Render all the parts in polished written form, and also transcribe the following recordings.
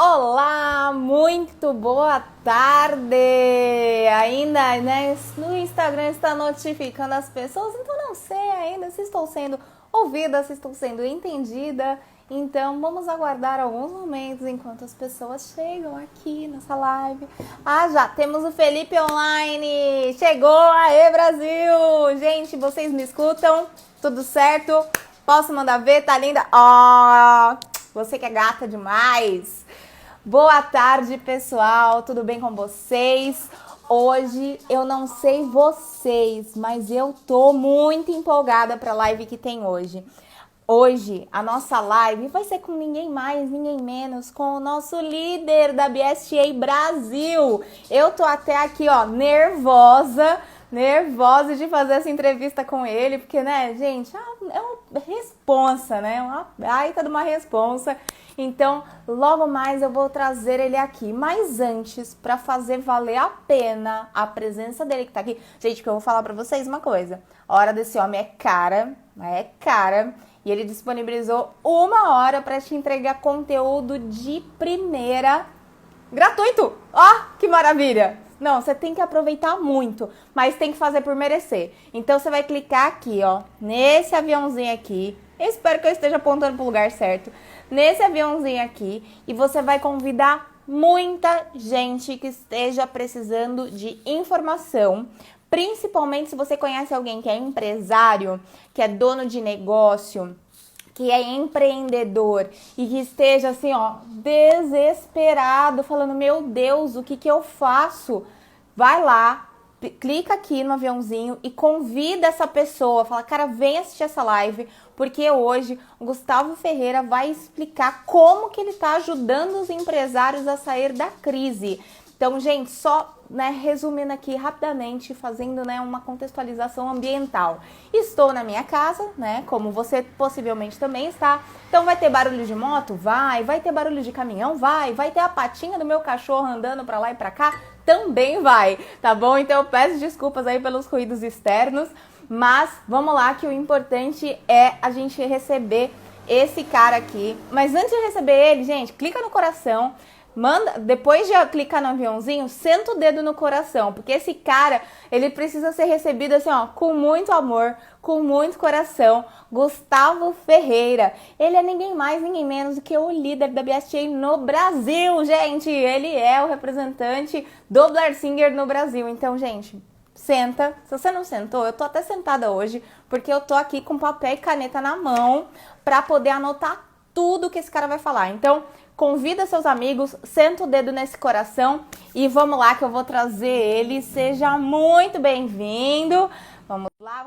Olá, muito boa tarde! Ainda, né, no Instagram está notificando as pessoas, então não sei ainda se estou sendo ouvida, se estou sendo entendida. Então vamos aguardar alguns momentos enquanto as pessoas chegam aqui nessa live. Ah, já temos o Felipe online! Chegou! Aê, Brasil! Gente, vocês me escutam? Tudo certo? Posso mandar ver? Tá linda? Ó, você que é gata demais! Boa tarde, pessoal. Tudo bem com vocês? Hoje eu não sei vocês, mas eu tô muito empolgada para a live que tem hoje. Hoje a nossa live vai ser com ninguém mais, ninguém menos, com o nosso líder da BSTA Brasil. Eu tô até aqui, ó, nervosa de fazer essa entrevista com ele, porque, né, gente, é uma responsa, né? Uma baita de uma responsa. Então, logo mais eu vou trazer ele aqui. Mas antes, para fazer valer a pena a presença dele que tá aqui, gente, que eu vou falar para vocês uma coisa. A hora desse homem é cara. E ele disponibilizou 1 hora para te entregar conteúdo de primeira, gratuito. Ó, que maravilha! Não, você tem que aproveitar muito, mas tem que fazer por merecer. Então você vai clicar aqui, ó, nesse aviãozinho aqui. Eu espero que eu esteja apontando para o lugar certo. Nesse aviãozinho aqui, e você vai convidar muita gente que esteja precisando de informação. Principalmente se você conhece alguém que é empresário, que é dono de negócio, que é empreendedor e que esteja assim, ó, desesperado, falando, meu Deus, o que eu faço? Vai lá, clica aqui no aviãozinho e convida essa pessoa, fala, cara, vem assistir essa live, porque hoje o Gustavo Ferreira vai explicar como que ele está ajudando os empresários a sair da crise. Então, gente, só, né, resumindo aqui rapidamente, fazendo, né, uma contextualização ambiental. Estou na minha casa, né, como você possivelmente também está. Então, vai ter barulho de moto? Vai ter barulho de caminhão? Vai ter a patinha do meu cachorro andando para lá e para cá? Também vai, tá bom? Então, eu peço desculpas aí pelos ruídos externos, mas vamos lá que o importante é a gente receber esse cara aqui. Mas antes de receber ele, gente, clica no coração. Manda, depois de clicar no aviãozinho, senta o dedo no coração, porque esse cara, ele precisa ser recebido assim, ó, com muito amor, com muito coração. Gustavo Ferreira, ele é ninguém mais, ninguém menos do que o líder da BSTA no Brasil, gente. Ele é o representante do Blair Singer no Brasil. Então, gente, senta. Se você não sentou, eu tô até sentada hoje, porque eu tô aqui com papel e caneta na mão para poder anotar tudo que esse cara vai falar. Então, convida seus amigos, senta o dedo nesse coração e vamos lá que eu vou trazer ele. Seja muito bem-vindo. Vamos lá.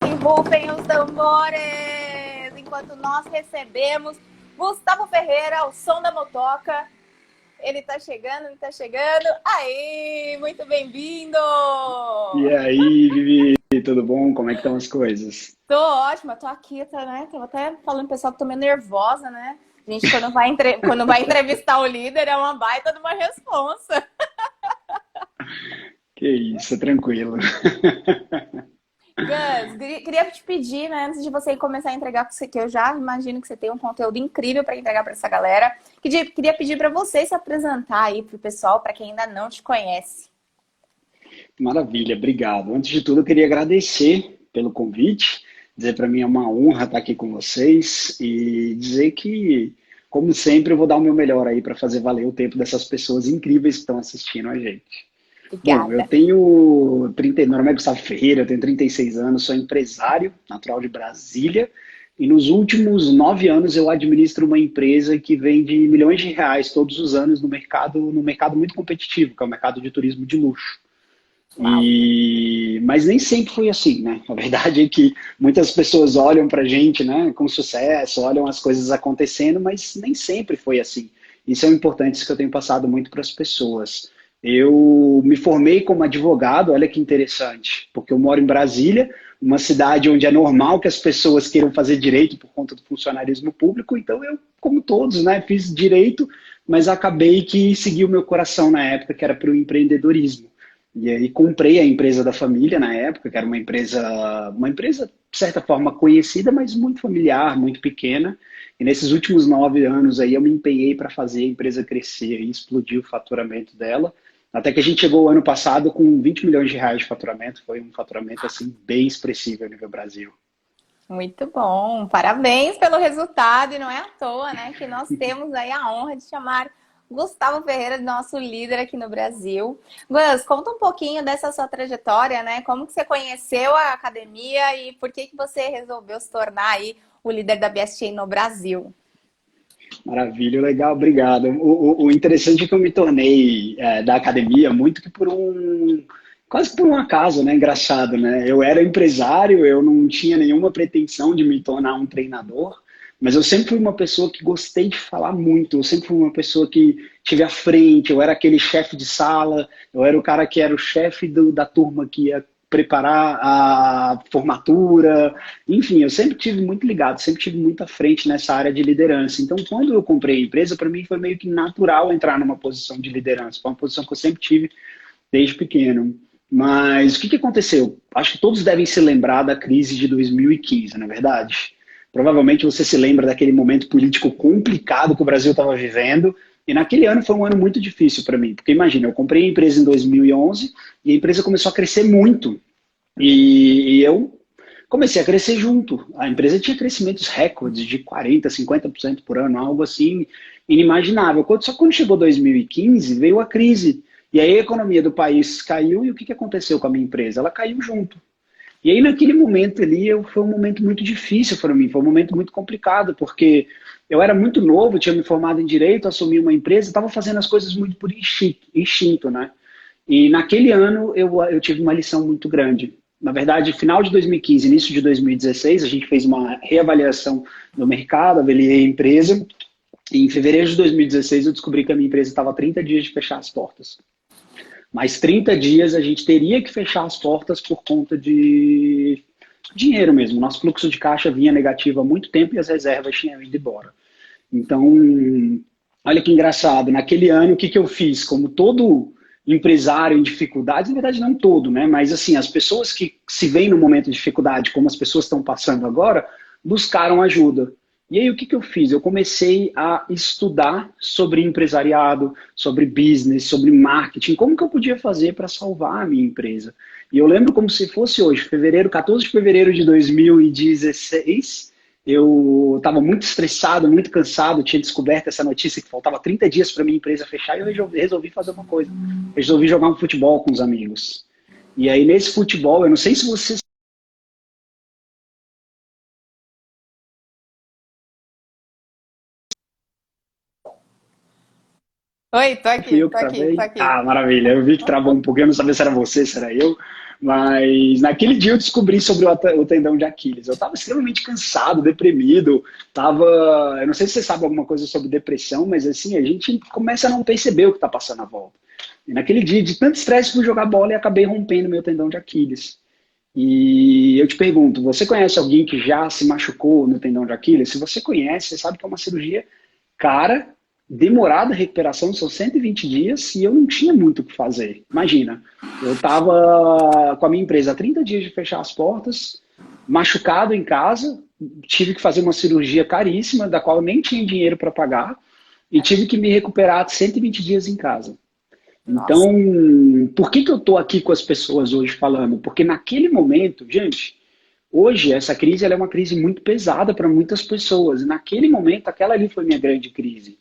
E rufem os tambores! Enquanto nós recebemos Gustavo Ferreira, o som da motoca. Ele tá chegando. Aí, muito bem-vindo! E aí, Vivi, tudo bom? Como é que estão as coisas? Tô ótima, tô aqui, tá, né? Tô até falando pro pessoal que tô meio nervosa, né? Gente, quando vai entrevistar o líder, é uma baita de uma responsa. Que isso, tranquilo. Gus, queria te pedir, né, antes de você começar a entregar com você, que eu já imagino que você tem um conteúdo incrível para entregar para essa galera, queria pedir para você se apresentar aí pro pessoal, para quem ainda não te conhece. Maravilha, obrigado. Antes de tudo, eu queria agradecer pelo convite, dizer para mim é uma honra estar aqui com vocês e dizer que, como sempre, eu vou dar o meu melhor aí para fazer valer o tempo dessas pessoas incríveis que estão assistindo a gente. Bom, eu Obrigada. tenho 30, meu nome é Gustavo Ferreira, eu tenho 36 anos, sou empresário, natural de Brasília, e nos últimos 9 anos eu administro uma empresa que vende milhões de reais todos os anos no mercado muito competitivo, que é o mercado de turismo de luxo. Uau. Mas nem sempre foi assim, né? A verdade é que muitas pessoas olham pra gente, né, com sucesso, olham as coisas acontecendo, mas nem sempre foi assim. Isso é importante, isso que eu tenho passado muito para as pessoas. Eu me formei como advogado, olha que interessante, porque eu moro em Brasília, uma cidade onde é normal que as pessoas queiram fazer direito por conta do funcionalismo público, então eu, como todos, né, fiz direito, mas acabei que segui o meu coração na época, que era para o empreendedorismo. E aí comprei a empresa da família na época, que era uma empresa de certa forma conhecida, mas muito familiar, muito pequena. E nesses últimos 9 anos aí eu me empenhei para fazer a empresa crescer e explodir o faturamento dela. Até que a gente chegou o ano passado com 20 milhões de reais de faturamento. Foi um faturamento assim bem expressivo a nível Brasil. Muito bom, parabéns pelo resultado, e não é à toa, né, que nós temos aí a honra de chamar Gustavo Ferreira de nosso líder aqui no Brasil. Gus, conta um pouquinho dessa sua trajetória, né? Como que você conheceu a academia e por que que você resolveu se tornar aí o líder da BST no Brasil? Maravilha, legal, obrigado. O interessante é que eu me tornei da academia muito que quase por um acaso, né? Engraçado, né? Eu era empresário, eu não tinha nenhuma pretensão de me tornar um treinador, mas eu sempre fui uma pessoa que gostei de falar muito, eu sempre fui uma pessoa que tive à frente, eu era aquele chefe de sala, eu era o cara que era o chefe da turma que ia preparar a formatura, enfim, eu sempre tive muito ligado, sempre tive muito à frente nessa área de liderança. Então, quando eu comprei a empresa, para mim foi meio que natural entrar numa posição de liderança, foi uma posição que eu sempre tive desde pequeno. Mas o que aconteceu? Acho que todos devem se lembrar da crise de 2015, na verdade. Provavelmente você se lembra daquele momento político complicado que o Brasil estava vivendo. E naquele ano foi um ano muito difícil para mim, porque imagina, eu comprei a empresa em 2011 e a empresa começou a crescer muito. E eu comecei a crescer junto. A empresa tinha crescimentos recordes de 40%, 50% por ano, algo assim inimaginável. Só que quando chegou 2015, veio a crise. E aí a economia do país caiu e o que aconteceu com a minha empresa? Ela caiu junto. E aí naquele momento ali foi um momento muito difícil para mim, foi um momento muito complicado, porque eu era muito novo, tinha me formado em Direito, assumi uma empresa, estava fazendo as coisas muito por instinto, né? E naquele ano eu tive uma lição muito grande. Na verdade, final de 2015, início de 2016, a gente fez uma reavaliação do mercado, avaliei a empresa, e em fevereiro de 2016 eu descobri que a minha empresa estava a 30 dias de fechar as portas. Mais 30 dias a gente teria que fechar as portas por conta de dinheiro mesmo. Nosso fluxo de caixa vinha negativo há muito tempo e as reservas tinham ido embora. Então, olha que engraçado. Naquele ano, o que eu fiz? Como todo empresário em dificuldades, na verdade não todo, né? Mas assim, as pessoas que se veem no momento de dificuldade, como as pessoas estão passando agora, buscaram ajuda. E aí o que eu fiz? Eu comecei a estudar sobre empresariado, sobre business, sobre marketing, como que eu podia fazer para salvar a minha empresa. E eu lembro como se fosse hoje, 14 de fevereiro de 2016, eu estava muito estressado, muito cansado, tinha descoberto essa notícia que faltava 30 dias para minha empresa fechar e eu resolvi fazer uma coisa. Resolvi jogar um futebol com os amigos. E aí nesse futebol, eu não sei se você. Oi, tô Fui aqui, eu tô que aqui, tô travei? aqui. Ah, maravilha. Eu vi que travou um pouquinho, eu não sabia se era você, se era eu. Mas naquele dia eu descobri sobre o tendão de Aquiles. Eu estava extremamente cansado, deprimido. Tava, eu não sei se você sabe alguma coisa sobre depressão, mas assim, a gente começa a não perceber o que está passando à volta. E naquele dia, de tanto estresse, fui jogar bola e acabei rompendo meu tendão de Aquiles. E eu te pergunto, você conhece alguém que já se machucou no tendão de Aquiles? Se você conhece, você sabe que é uma cirurgia cara, demorada a recuperação, são 120 dias e eu não tinha muito o que fazer. Imagina, eu estava com a minha empresa há 30 dias de fechar as portas, machucado em casa, tive que fazer uma cirurgia caríssima, da qual eu nem tinha dinheiro para pagar, e tive que me recuperar 120 dias em casa. Nossa. Então, por que eu estou aqui com as pessoas hoje falando? Porque naquele momento, gente, hoje essa crise ela é uma crise muito pesada para muitas pessoas. Naquele momento, aquela ali foi minha grande crise.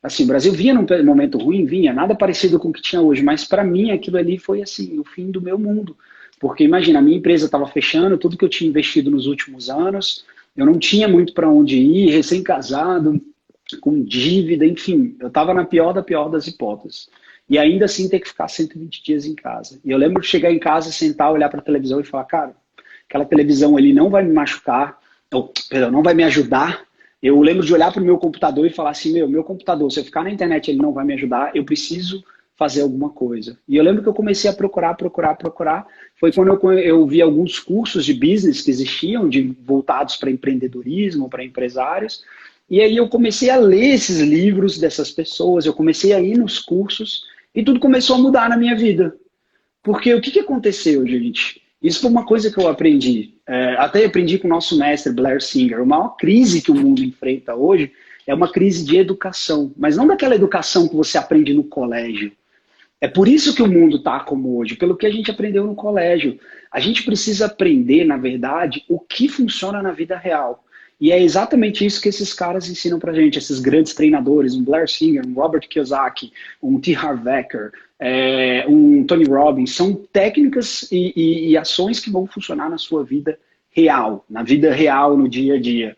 Assim, o Brasil vinha num momento ruim, vinha, nada parecido com o que tinha hoje, mas para mim aquilo ali foi assim, o fim do meu mundo. Porque imagina, a minha empresa estava fechando, tudo que eu tinha investido nos últimos anos, eu não tinha muito para onde ir, recém-casado, com dívida, enfim, eu estava na pior da pior das hipóteses. E ainda assim ter que ficar 120 dias em casa. E eu lembro de chegar em casa, sentar, olhar para a televisão e falar, cara, aquela televisão ali não vai me machucar, ou, perdão, não vai me ajudar. Eu lembro de olhar para o meu computador e falar assim, meu computador, se eu ficar na internet ele não vai me ajudar, eu preciso fazer alguma coisa. E eu lembro que eu comecei a procurar. Foi quando eu vi alguns cursos de business que existiam, voltados para empreendedorismo, para empresários. E aí eu comecei a ler esses livros dessas pessoas, eu comecei a ir nos cursos e tudo começou a mudar na minha vida. Porque o que que aconteceu, gente? Isso foi uma coisa que eu aprendi. Até aprendi com o nosso mestre, Blair Singer. A maior crise que o mundo enfrenta hoje é uma crise de educação. Mas não daquela educação que você aprende no colégio. É por isso que o mundo está como hoje, pelo que a gente aprendeu no colégio. A gente precisa aprender, na verdade, o que funciona na vida real. E é exatamente isso que esses caras ensinam pra gente, esses grandes treinadores, um Blair Singer, um Robert Kiyosaki, um T. Harv Eker, um Tony Robbins, são técnicas e ações que vão funcionar na sua vida real, na vida real, no dia a dia.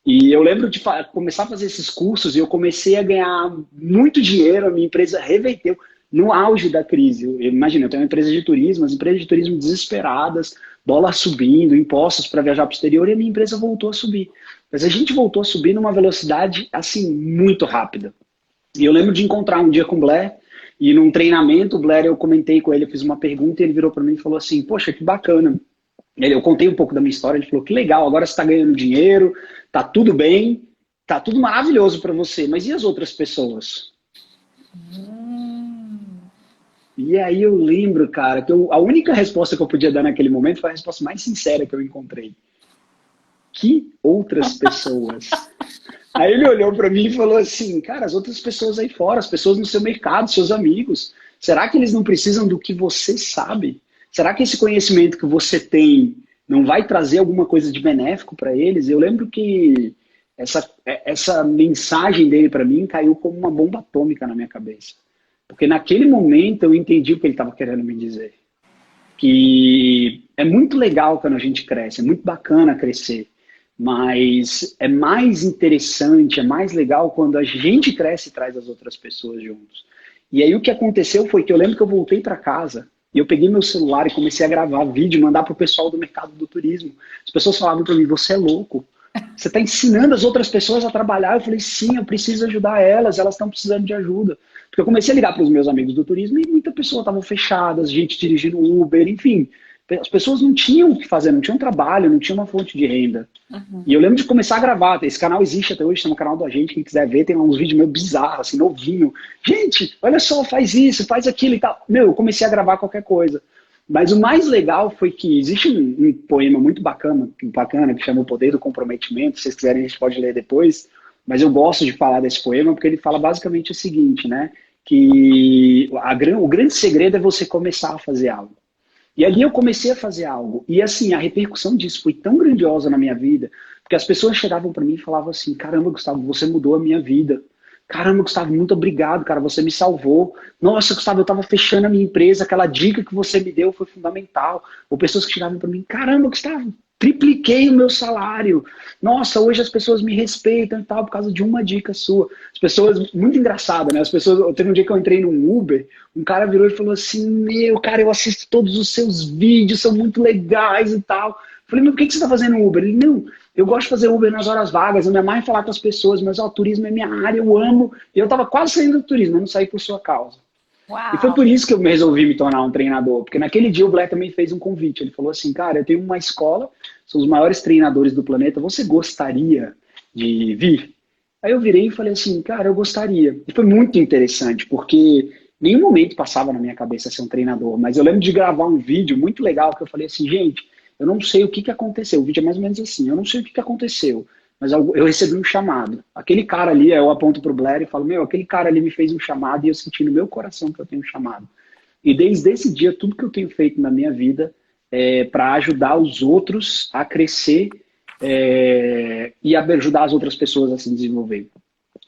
E eu lembro de começar a fazer esses cursos e eu comecei a ganhar muito dinheiro, a minha empresa reverteu no auge da crise. Imagina, eu tenho uma empresa de turismo, as empresas de turismo desesperadas, dólar subindo, impostos para viajar para o exterior, e a minha empresa voltou a subir. Mas a gente voltou a subir numa velocidade, assim, muito rápida. E eu lembro de encontrar um dia com o Blair, e num treinamento, o Blair, eu comentei com ele, eu fiz uma pergunta, e ele virou para mim e falou assim, poxa, que bacana. Eu contei um pouco da minha história, ele falou, que legal, agora você está ganhando dinheiro, tá tudo bem, tá tudo maravilhoso para você, mas e as outras pessoas? E aí eu lembro, cara, que a única resposta que eu podia dar naquele momento foi a resposta mais sincera que eu encontrei. Que outras pessoas? Aí ele olhou para mim e falou assim, cara, as outras pessoas aí fora, as pessoas no seu mercado, seus amigos, será que eles não precisam do que você sabe? Será que esse conhecimento que você tem não vai trazer alguma coisa de benéfico para eles? Eu lembro que essa mensagem dele para mim caiu como uma bomba atômica na minha cabeça. Porque naquele momento eu entendi o que ele estava querendo me dizer. Que é muito legal quando a gente cresce, é muito bacana crescer. Mas é mais interessante, é mais legal quando a gente cresce e traz as outras pessoas juntos. E aí o que aconteceu foi que eu lembro que eu voltei para casa e eu peguei meu celular e comecei a gravar vídeo, mandar para o pessoal do mercado do turismo. As pessoas falavam para mim, você é louco. Você está ensinando as outras pessoas a trabalhar. Eu falei, sim, eu preciso ajudar elas estão precisando de ajuda. Porque eu comecei a ligar para os meus amigos do turismo e muita pessoa estava fechada, gente dirigindo Uber, enfim. As pessoas não tinham o que fazer, não tinham trabalho, não tinham uma fonte de renda. Uhum. E eu lembro de começar a gravar, esse canal existe até hoje, tem um canal da gente, quem quiser ver, tem uns vídeos meio bizarros, assim, novinho. Gente, olha só, faz isso, faz aquilo e tal. Meu, eu comecei a gravar qualquer coisa. Mas o mais legal foi que existe um poema muito bacana que chama O Poder do Comprometimento, se vocês quiserem a gente pode ler depois, mas eu gosto de falar desse poema porque ele fala basicamente o seguinte, né, que o grande segredo é você começar a fazer algo. E ali eu comecei a fazer algo, e assim, a repercussão disso foi tão grandiosa na minha vida, porque as pessoas chegavam para mim e falavam assim, caramba, Gustavo, você mudou a minha vida. Caramba, Gustavo, muito obrigado, cara, você me salvou. Nossa, Gustavo, eu estava fechando a minha empresa, aquela dica que você me deu foi fundamental. Ou pessoas que chegavam para mim, caramba, Gustavo, tripliquei o meu salário. Nossa, hoje as pessoas me respeitam e tal, por causa de uma dica sua. As pessoas, muito engraçado, né? As pessoas, teve um dia que eu entrei num Uber, um cara virou e falou assim, meu, cara, eu assisto todos os seus vídeos, são muito legais e tal. Eu falei, mas por que você está fazendo Uber? Ele, não, eu gosto de fazer Uber nas horas vagas, eu me amarro em falar com as pessoas, mas o turismo é minha área, eu amo. E eu estava quase saindo do turismo, eu não saí por sua causa. Uau. E foi por isso que eu resolvi me tornar um treinador, porque naquele dia o Blair também fez um convite. Ele falou assim, cara, eu tenho uma escola, são os maiores treinadores do planeta, você gostaria de vir? Aí eu virei e falei assim, cara, eu gostaria. E foi muito interessante, porque nenhum momento passava na minha cabeça ser um treinador, mas eu lembro de gravar um vídeo muito legal que eu falei assim, gente, eu não sei o que aconteceu. O vídeo é mais ou menos assim, eu não sei o que aconteceu, mas eu recebi um chamado. Aquele cara ali, eu aponto pro Blair e falo, meu, aquele cara ali me fez um chamado e eu senti no meu coração que eu tenho um chamado. E desde esse dia, tudo que eu tenho feito na minha vida é para ajudar os outros a crescer e a ajudar as outras pessoas a se desenvolver.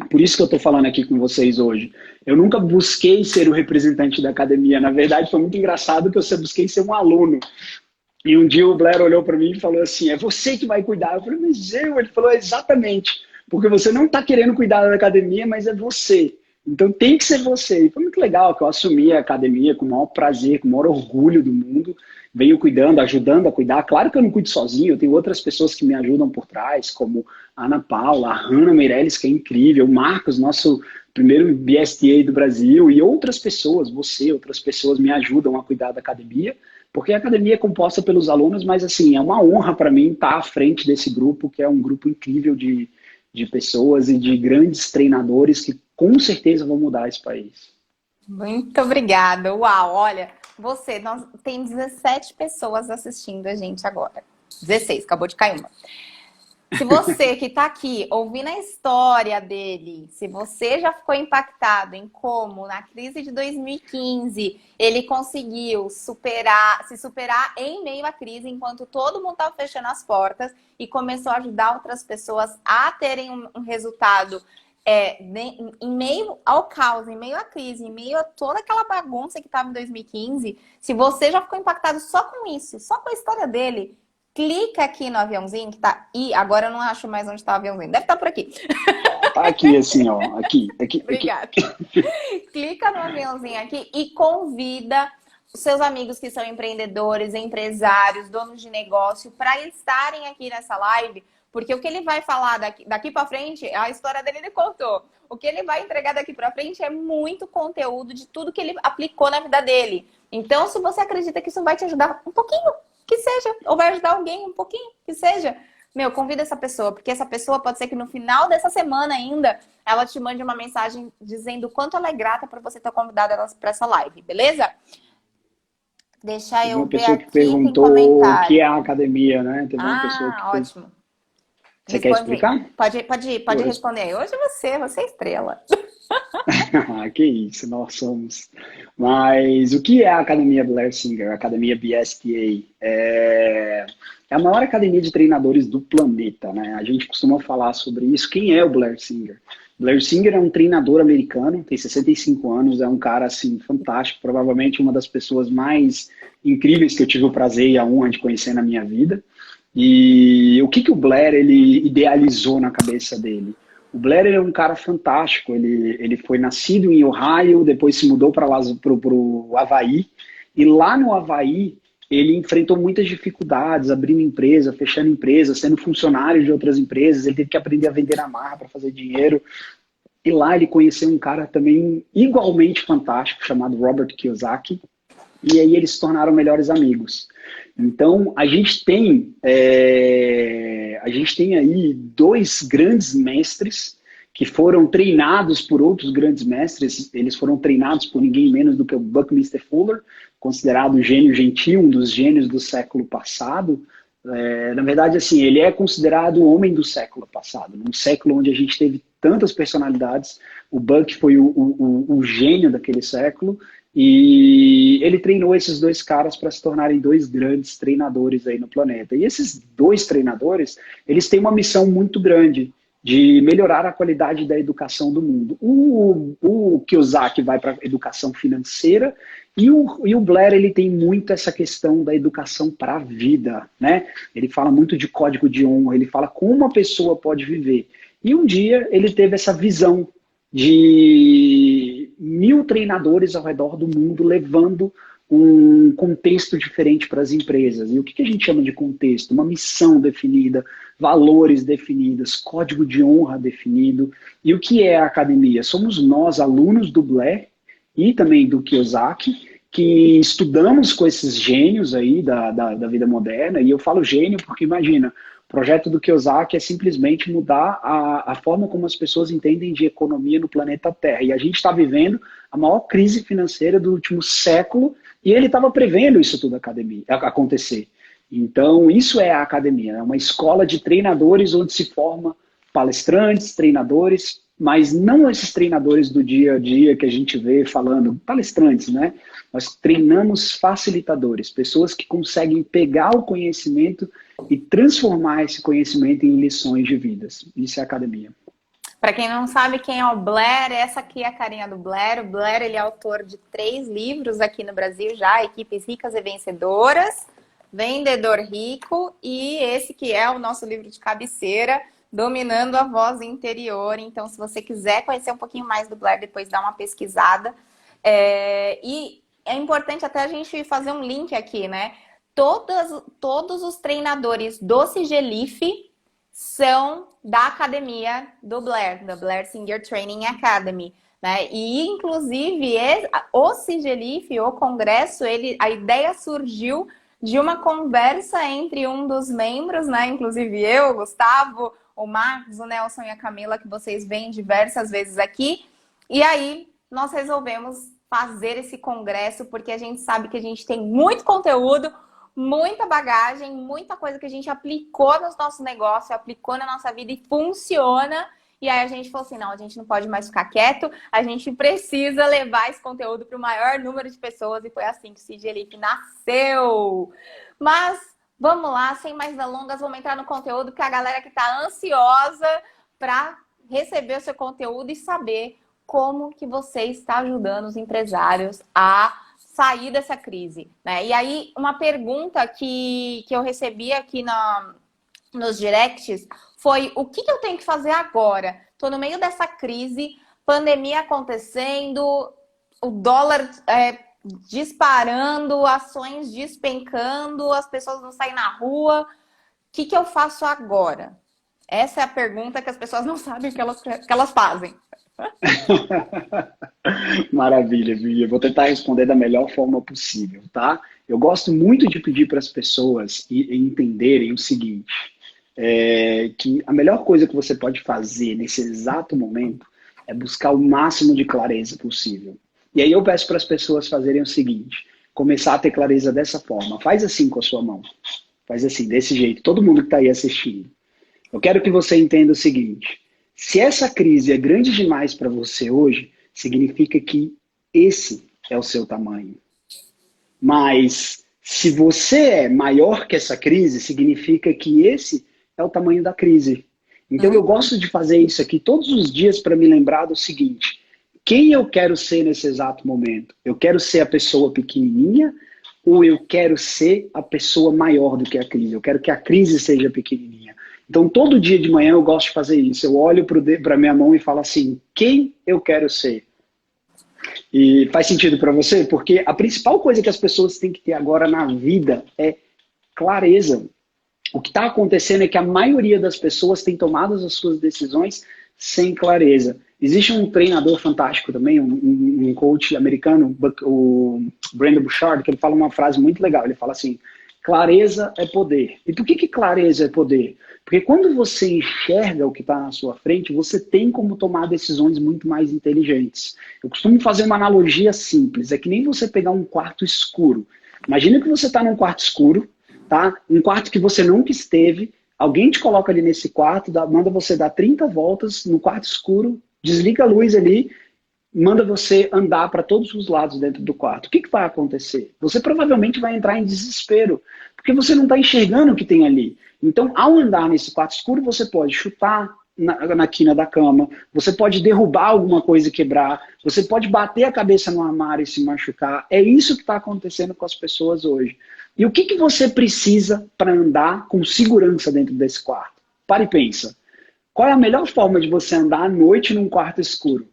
Por isso que eu estou falando aqui com vocês hoje. Eu nunca busquei ser o representante da academia. Na verdade, foi muito engraçado que eu busquei ser um aluno. E um dia o Blair olhou para mim e falou assim, é você que vai cuidar. Eu falei, mas eu? Ele falou, exatamente, porque você não está querendo cuidar da academia, mas é você. Então tem que ser você. E foi muito legal que eu assumi a academia com o maior prazer, com o maior orgulho do mundo. Venho cuidando, ajudando a cuidar. Claro que eu não cuido sozinho, eu tenho outras pessoas que me ajudam por trás, como a Ana Paula, a Hanna Meirelles, que é incrível, o Marcos, nosso primeiro BSTA do Brasil, e outras pessoas, outras pessoas me ajudam a cuidar da academia. Porque a academia é composta pelos alunos, mas assim, é uma honra para mim estar à frente desse grupo, que é um grupo incrível de pessoas e de grandes treinadores que com certeza vão mudar esse país. Muito obrigada. Uau, olha, tem 17 pessoas assistindo a gente agora. 16, acabou de cair uma. Se você que está aqui ouvindo a história dele, se você já ficou impactado em como na crise de 2015 ele conseguiu se superar em meio à crise, enquanto todo mundo estava fechando as portas e começou a ajudar outras pessoas a terem um resultado em meio ao caos, em meio à crise, em meio a toda aquela bagunça que estava em 2015, se você já ficou impactado só com isso, só com a história dele, clica aqui no aviãozinho que tá. Ih, agora eu não acho mais onde tá o aviãozinho. Deve estar por aqui. Tá aqui, assim, ó. Aqui. Obrigada. Clica no aviãozinho aqui e convida os seus amigos que são empreendedores, empresários, donos de negócio, para estarem aqui nessa live, porque o que ele vai falar daqui para frente, a história dele ele contou. O que ele vai entregar daqui para frente é muito conteúdo de tudo que ele aplicou na vida dele. Então, se você acredita que isso vai te ajudar um pouquinho, que seja, ou vai ajudar alguém um pouquinho, que seja, convida essa pessoa, porque essa pessoa pode ser que no final dessa semana ainda, ela te mande uma mensagem dizendo o quanto ela é grata por você ter convidado ela para essa live, beleza? Deixa eu ver aqui, que perguntou o que é a academia, né? Teve uma pessoa que fez... ótimo. Você quer explicar? Pode responder aí. Hoje você é estrela. Que isso, nós somos. Mas o que é a Academia Blair Singer, a Academia BSTA? É a maior academia de treinadores do planeta, né? A gente costuma falar sobre isso. Quem é o Blair Singer? Blair Singer é um treinador americano, tem 65 anos, é um cara, assim, fantástico, provavelmente uma das pessoas mais incríveis que eu tive o prazer e a honra de conhecer na minha vida. E o que o Blair ele idealizou na cabeça dele? O Blair ele é um cara fantástico, ele foi nascido em Ohio, depois se mudou para o Havaí, e lá no Havaí ele enfrentou muitas dificuldades, abrindo empresa, fechando empresa, sendo funcionário de outras empresas, ele teve que aprender a vender na marra para fazer dinheiro, e lá ele conheceu um cara também igualmente fantástico, chamado Robert Kiyosaki, e aí eles se tornaram melhores amigos. Então, a gente tem aí dois grandes mestres que foram treinados por outros grandes mestres. Eles foram treinados por ninguém menos do que o Buckminster Fuller, considerado o gênio gentil, um dos gênios do século passado. Na verdade, assim, ele é considerado o homem do século passado. Num século onde a gente teve tantas personalidades, o Buck foi o gênio daquele século. E ele treinou esses dois caras para se tornarem dois grandes treinadores aí no planeta. E esses dois treinadores, eles têm uma missão muito grande de melhorar a qualidade da educação do mundo. O Kiyosaki vai para a educação financeira e o Blair ele tem muito essa questão da educação para a vida, né? Ele fala muito de código de honra, ele fala como uma pessoa pode viver. E um dia ele teve essa visão de 1000 treinadores ao redor do mundo levando um contexto diferente para as empresas. E o que a gente chama de contexto? Uma missão definida, valores definidos, código de honra definido. E o que é a academia? Somos nós, alunos do Blair e também do Kiyosaki, que estudamos com esses gênios aí da vida moderna. E eu falo gênio porque, imagina, o projeto do Kiyosaki é simplesmente mudar a forma como as pessoas entendem de economia no planeta Terra. E a gente está vivendo a maior crise financeira do último século e ele estava prevendo isso tudo acontecer. Então, isso é a academia, é uma escola de treinadores onde se forma palestrantes, treinadores, mas não esses treinadores do dia a dia que a gente vê falando, palestrantes, né? Nós treinamos facilitadores, pessoas que conseguem pegar o conhecimento e transformar esse conhecimento em lições de vidas. Isso é academia. Para quem não sabe quem é o Blair, essa aqui é a carinha do Blair. O Blair ele é autor de 3 livros aqui no Brasil já, Equipes Ricas e Vencedoras, Vendedor Rico e esse que é o nosso livro de cabeceira, Dominando a Voz Interior. Então, se você quiser conhecer um pouquinho mais do Blair, depois dá uma pesquisada. E é importante até a gente fazer um link aqui, né? Todos os treinadores do Sigelife são da academia do Blair, da Blair Singer Training Academy, né? E, inclusive, o Sigelife, o congresso, a ideia surgiu de uma conversa entre um dos membros, né? Inclusive eu, o Gustavo, o Marcos, o Nelson e a Camila, que vocês veem diversas vezes aqui. E aí, nós resolvemos fazer esse congresso, porque a gente sabe que a gente tem muito conteúdo, muita bagagem, muita coisa que a gente aplicou nos nossos negócios, aplicou na nossa vida e funciona. E aí a gente falou assim, não, a gente não pode mais ficar quieto, a gente precisa levar esse conteúdo para o maior número de pessoas, e foi assim que o Seed Elite nasceu. Mas vamos lá, sem mais delongas, vamos entrar no conteúdo, que a galera que está ansiosa para receber o seu conteúdo e saber como que você está ajudando os empresários a sair dessa crise, né? E aí, uma pergunta que eu recebi aqui nos directs foi: o que eu tenho que fazer agora? Estou no meio dessa crise, pandemia acontecendo, o dólar disparando, ações despencando, as pessoas não saem na rua. O que eu faço agora? Essa é a pergunta que as pessoas não sabem que elas fazem. Maravilha, Bia. Vou tentar responder da melhor forma possível, tá? Eu gosto muito de pedir para as pessoas entenderem o seguinte, que a melhor coisa que você pode fazer nesse exato momento é buscar o máximo de clareza possível. E aí eu peço para as pessoas fazerem o seguinte, começar a ter clareza dessa forma. Faz assim com a sua mão. Faz assim, desse jeito. Todo mundo que está aí assistindo. Eu quero que você entenda o seguinte. Se essa crise é grande demais para você hoje, significa que esse é o seu tamanho. Mas se você é maior que essa crise, significa que esse é o tamanho da crise. Então eu gosto de fazer isso aqui todos os dias para me lembrar do seguinte: quem eu quero ser nesse exato momento? Eu quero ser a pessoa pequenininha ou eu quero ser a pessoa maior do que a crise? Eu quero que a crise seja pequenininha. Então, todo dia de manhã eu gosto de fazer isso. Eu olho para a minha mão e falo assim, quem eu quero ser? E faz sentido para você? Porque a principal coisa que as pessoas têm que ter agora na vida é clareza. O que está acontecendo é que a maioria das pessoas tem tomado as suas decisões sem clareza. Existe um treinador fantástico também, um coach americano, o Brandon Bouchard, que ele fala uma frase muito legal. Ele fala assim, clareza é poder. E por que clareza é poder? Porque quando você enxerga o que está na sua frente, você tem como tomar decisões muito mais inteligentes. Eu costumo fazer uma analogia simples. É que nem você pegar um quarto escuro. Imagina que você está num quarto escuro, tá? Um quarto que você nunca esteve. Alguém te coloca ali nesse quarto, manda você dar 30 voltas no quarto escuro, desliga a luz ali, manda você andar para todos os lados dentro do quarto. O que vai acontecer? Você provavelmente vai entrar em desespero, porque você não está enxergando o que tem ali. Então, ao andar nesse quarto escuro, você pode chutar na quina da cama, você pode derrubar alguma coisa e quebrar, você pode bater a cabeça no armário e se machucar. É isso que está acontecendo com as pessoas hoje. E o que você precisa para andar com segurança dentro desse quarto? Para e pensa. Qual é a melhor forma de você andar à noite num quarto escuro?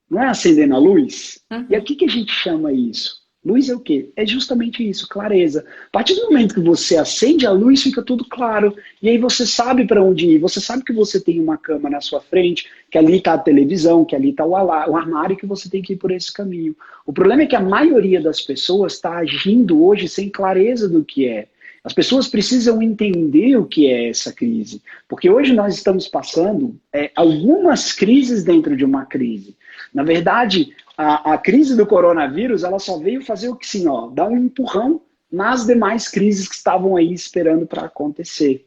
Não é acendendo a luz? E aqui que a gente chama isso? Luz é o quê? É justamente isso, clareza. A partir do momento que você acende a luz, fica tudo claro. E aí você sabe para onde ir. Você sabe que você tem uma cama na sua frente, que ali está a televisão, que ali está o armário, que você tem que ir por esse caminho. O problema é que a maioria das pessoas está agindo hoje sem clareza do que é. As pessoas precisam entender o que é essa crise. Porque hoje nós estamos passando algumas crises dentro de uma crise. Na verdade, a crise do coronavírus, ela só veio fazer o que sim, dar um empurrão nas demais crises que estavam aí esperando para acontecer.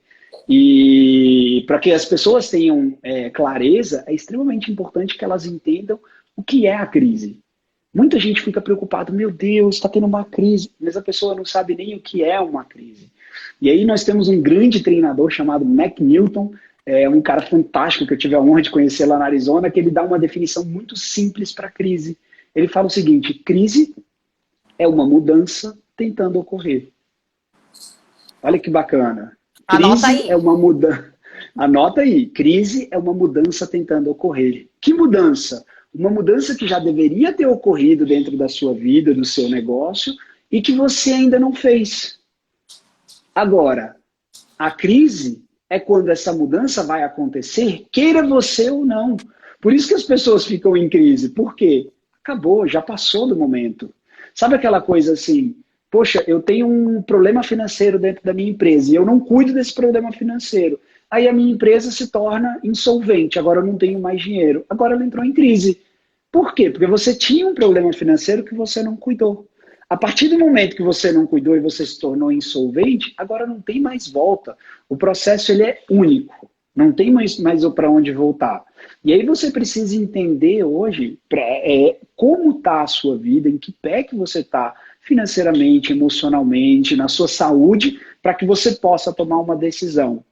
E para que as pessoas tenham clareza, é extremamente importante que elas entendam o que é a crise. Muita gente fica preocupada, meu Deus, está tendo uma crise, mas a pessoa não sabe nem o que é uma crise. E aí nós temos um grande treinador chamado Mac Newton, um cara fantástico que eu tive a honra de conhecer lá na Arizona, que ele dá uma definição muito simples para crise. Ele fala o seguinte, crise é uma mudança tentando ocorrer. Olha que bacana. Anota aí. É uma mudança. Anota aí, crise é uma mudança tentando ocorrer. Que mudança? Uma mudança que já deveria ter ocorrido dentro da sua vida, do seu negócio, e que você ainda não fez. Agora, a crise é quando essa mudança vai acontecer, queira você ou não. Por isso que as pessoas ficam em crise. Por quê? Acabou, já passou do momento. Sabe aquela coisa assim, poxa, eu tenho um problema financeiro dentro da minha empresa e eu não cuido desse problema financeiro. Aí a minha empresa se torna insolvente, agora eu não tenho mais dinheiro. Agora ela entrou em crise. Por quê? Porque você tinha um problema financeiro que você não cuidou. A partir do momento que você não cuidou e você se tornou insolvente, agora não tem mais volta. O processo ele é único. Não tem mais para onde voltar. E aí você precisa entender hoje como está a sua vida, em que pé que você está financeiramente, emocionalmente, na sua saúde, para que você possa tomar uma decisão.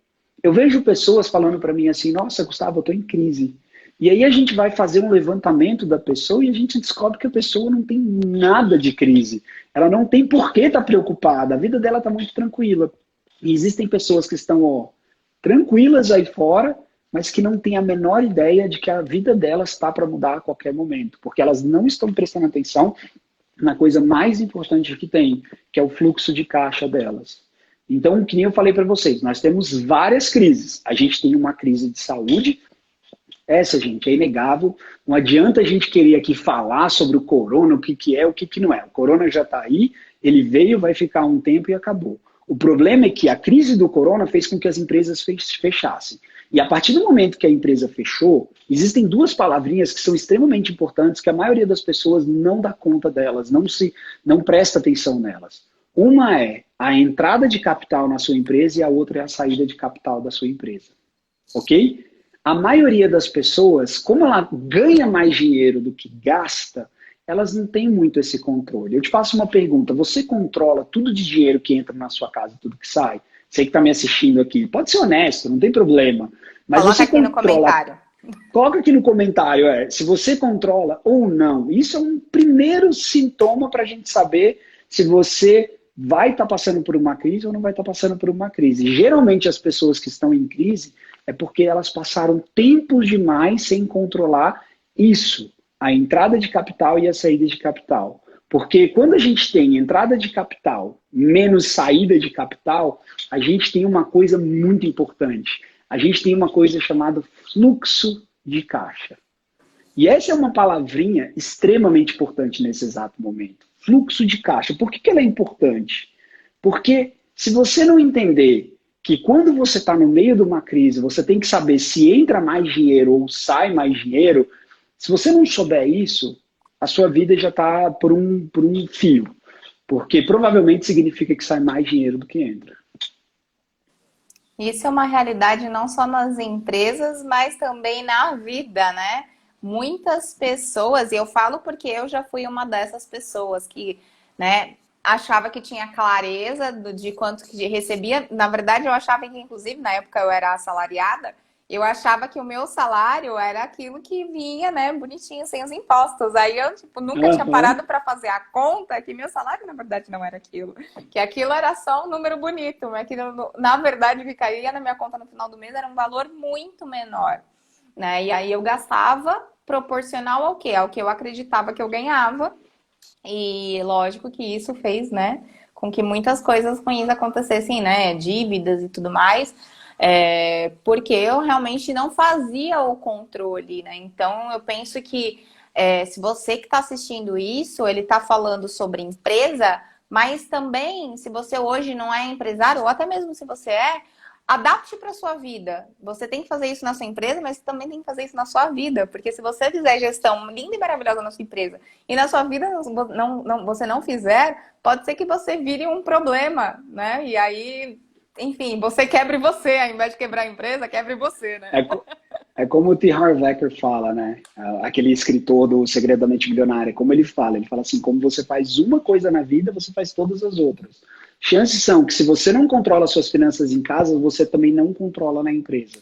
Eu vejo pessoas falando para mim assim, nossa, Gustavo, eu estou em crise. E aí a gente vai fazer um levantamento da pessoa e a gente descobre que a pessoa não tem nada de crise. Ela não tem por que estar preocupada. A vida dela está muito tranquila. E existem pessoas que estão tranquilas aí fora, mas que não têm a menor ideia de que a vida delas está para mudar a qualquer momento. Porque elas não estão prestando atenção na coisa mais importante que tem, que é o fluxo de caixa delas. Então, que nem eu falei para vocês, nós temos várias crises. A gente tem uma crise de saúde. Essa, gente, é inegável. Não adianta a gente querer aqui falar sobre o corona, o que é, o que não é. O corona já está aí, ele veio, vai ficar um tempo e acabou. O problema é que a crise do corona fez com que as empresas fechassem. E a partir do momento que a empresa fechou, existem duas palavrinhas que são extremamente importantes, que a maioria das pessoas não dá conta delas, não presta atenção nelas. Uma é a entrada de capital na sua empresa e a outra é a saída de capital da sua empresa. Ok? A maioria das pessoas, como ela ganha mais dinheiro do que gasta, elas não têm muito esse controle. Eu te faço uma pergunta, você controla tudo de dinheiro que entra na sua casa, tudo que sai? Você que está me assistindo aqui, pode ser honesto, não tem problema. Mas coloca você aqui no comentário. Coloca aqui no comentário, se você controla ou não. Isso é um primeiro sintoma para a gente saber se você vai estar passando por uma crise ou não vai estar passando por uma crise. Geralmente as pessoas que estão em crise é porque elas passaram tempos demais sem controlar isso, a entrada de capital e a saída de capital. Porque quando a gente tem entrada de capital menos saída de capital, a gente tem uma coisa muito importante. A gente tem uma coisa chamada fluxo de caixa. E essa é uma palavrinha extremamente importante nesse exato momento. Fluxo de caixa. Por que ela é importante? Porque se você não entender que quando você está no meio de uma crise, você tem que saber se entra mais dinheiro ou sai mais dinheiro. Se você não souber isso, a sua vida já está por um fio. Porque provavelmente significa que sai mais dinheiro do que entra. Isso é uma realidade não só nas empresas, mas também na vida, né? Muitas pessoas, e eu falo porque eu já fui uma dessas pessoas que, né, achava que tinha clareza de quanto que recebia. Na verdade, eu achava que, inclusive, na época eu era assalariada, eu achava que o meu salário era aquilo que vinha, né, bonitinho, sem os impostos. Aí eu, tipo, nunca tinha parado para fazer a conta que meu salário, na verdade, não era aquilo. Que aquilo era só um número bonito, mas que, na verdade, o que caía na minha conta no final do mês era um valor muito menor, né? E aí eu gastava proporcional ao quê? Ao que eu acreditava que eu ganhava. E lógico que isso fez, né, com que muitas coisas ruins acontecessem, né? Dívidas e tudo mais. Porque eu realmente não fazia o controle, né? Então eu penso que se você que está assistindo isso, ele está falando sobre empresa, mas também se você hoje não é empresário, ou até mesmo se você adapte para sua vida. Você tem que fazer isso na sua empresa, mas você também tem que fazer isso na sua vida, porque se você fizer gestão linda e maravilhosa na sua empresa e na sua vida você não fizer, pode ser que você vire um problema, né? E aí, enfim, você quebre você, ao invés de quebrar a empresa, quebre você, né? É como o T. Harv Eker fala, né? Aquele escritor do Segredo da Mente Milionária, como ele fala assim, como você faz uma coisa na vida, você faz todas as outras. Chances são que se você não controla suas finanças em casa, você também não controla na empresa.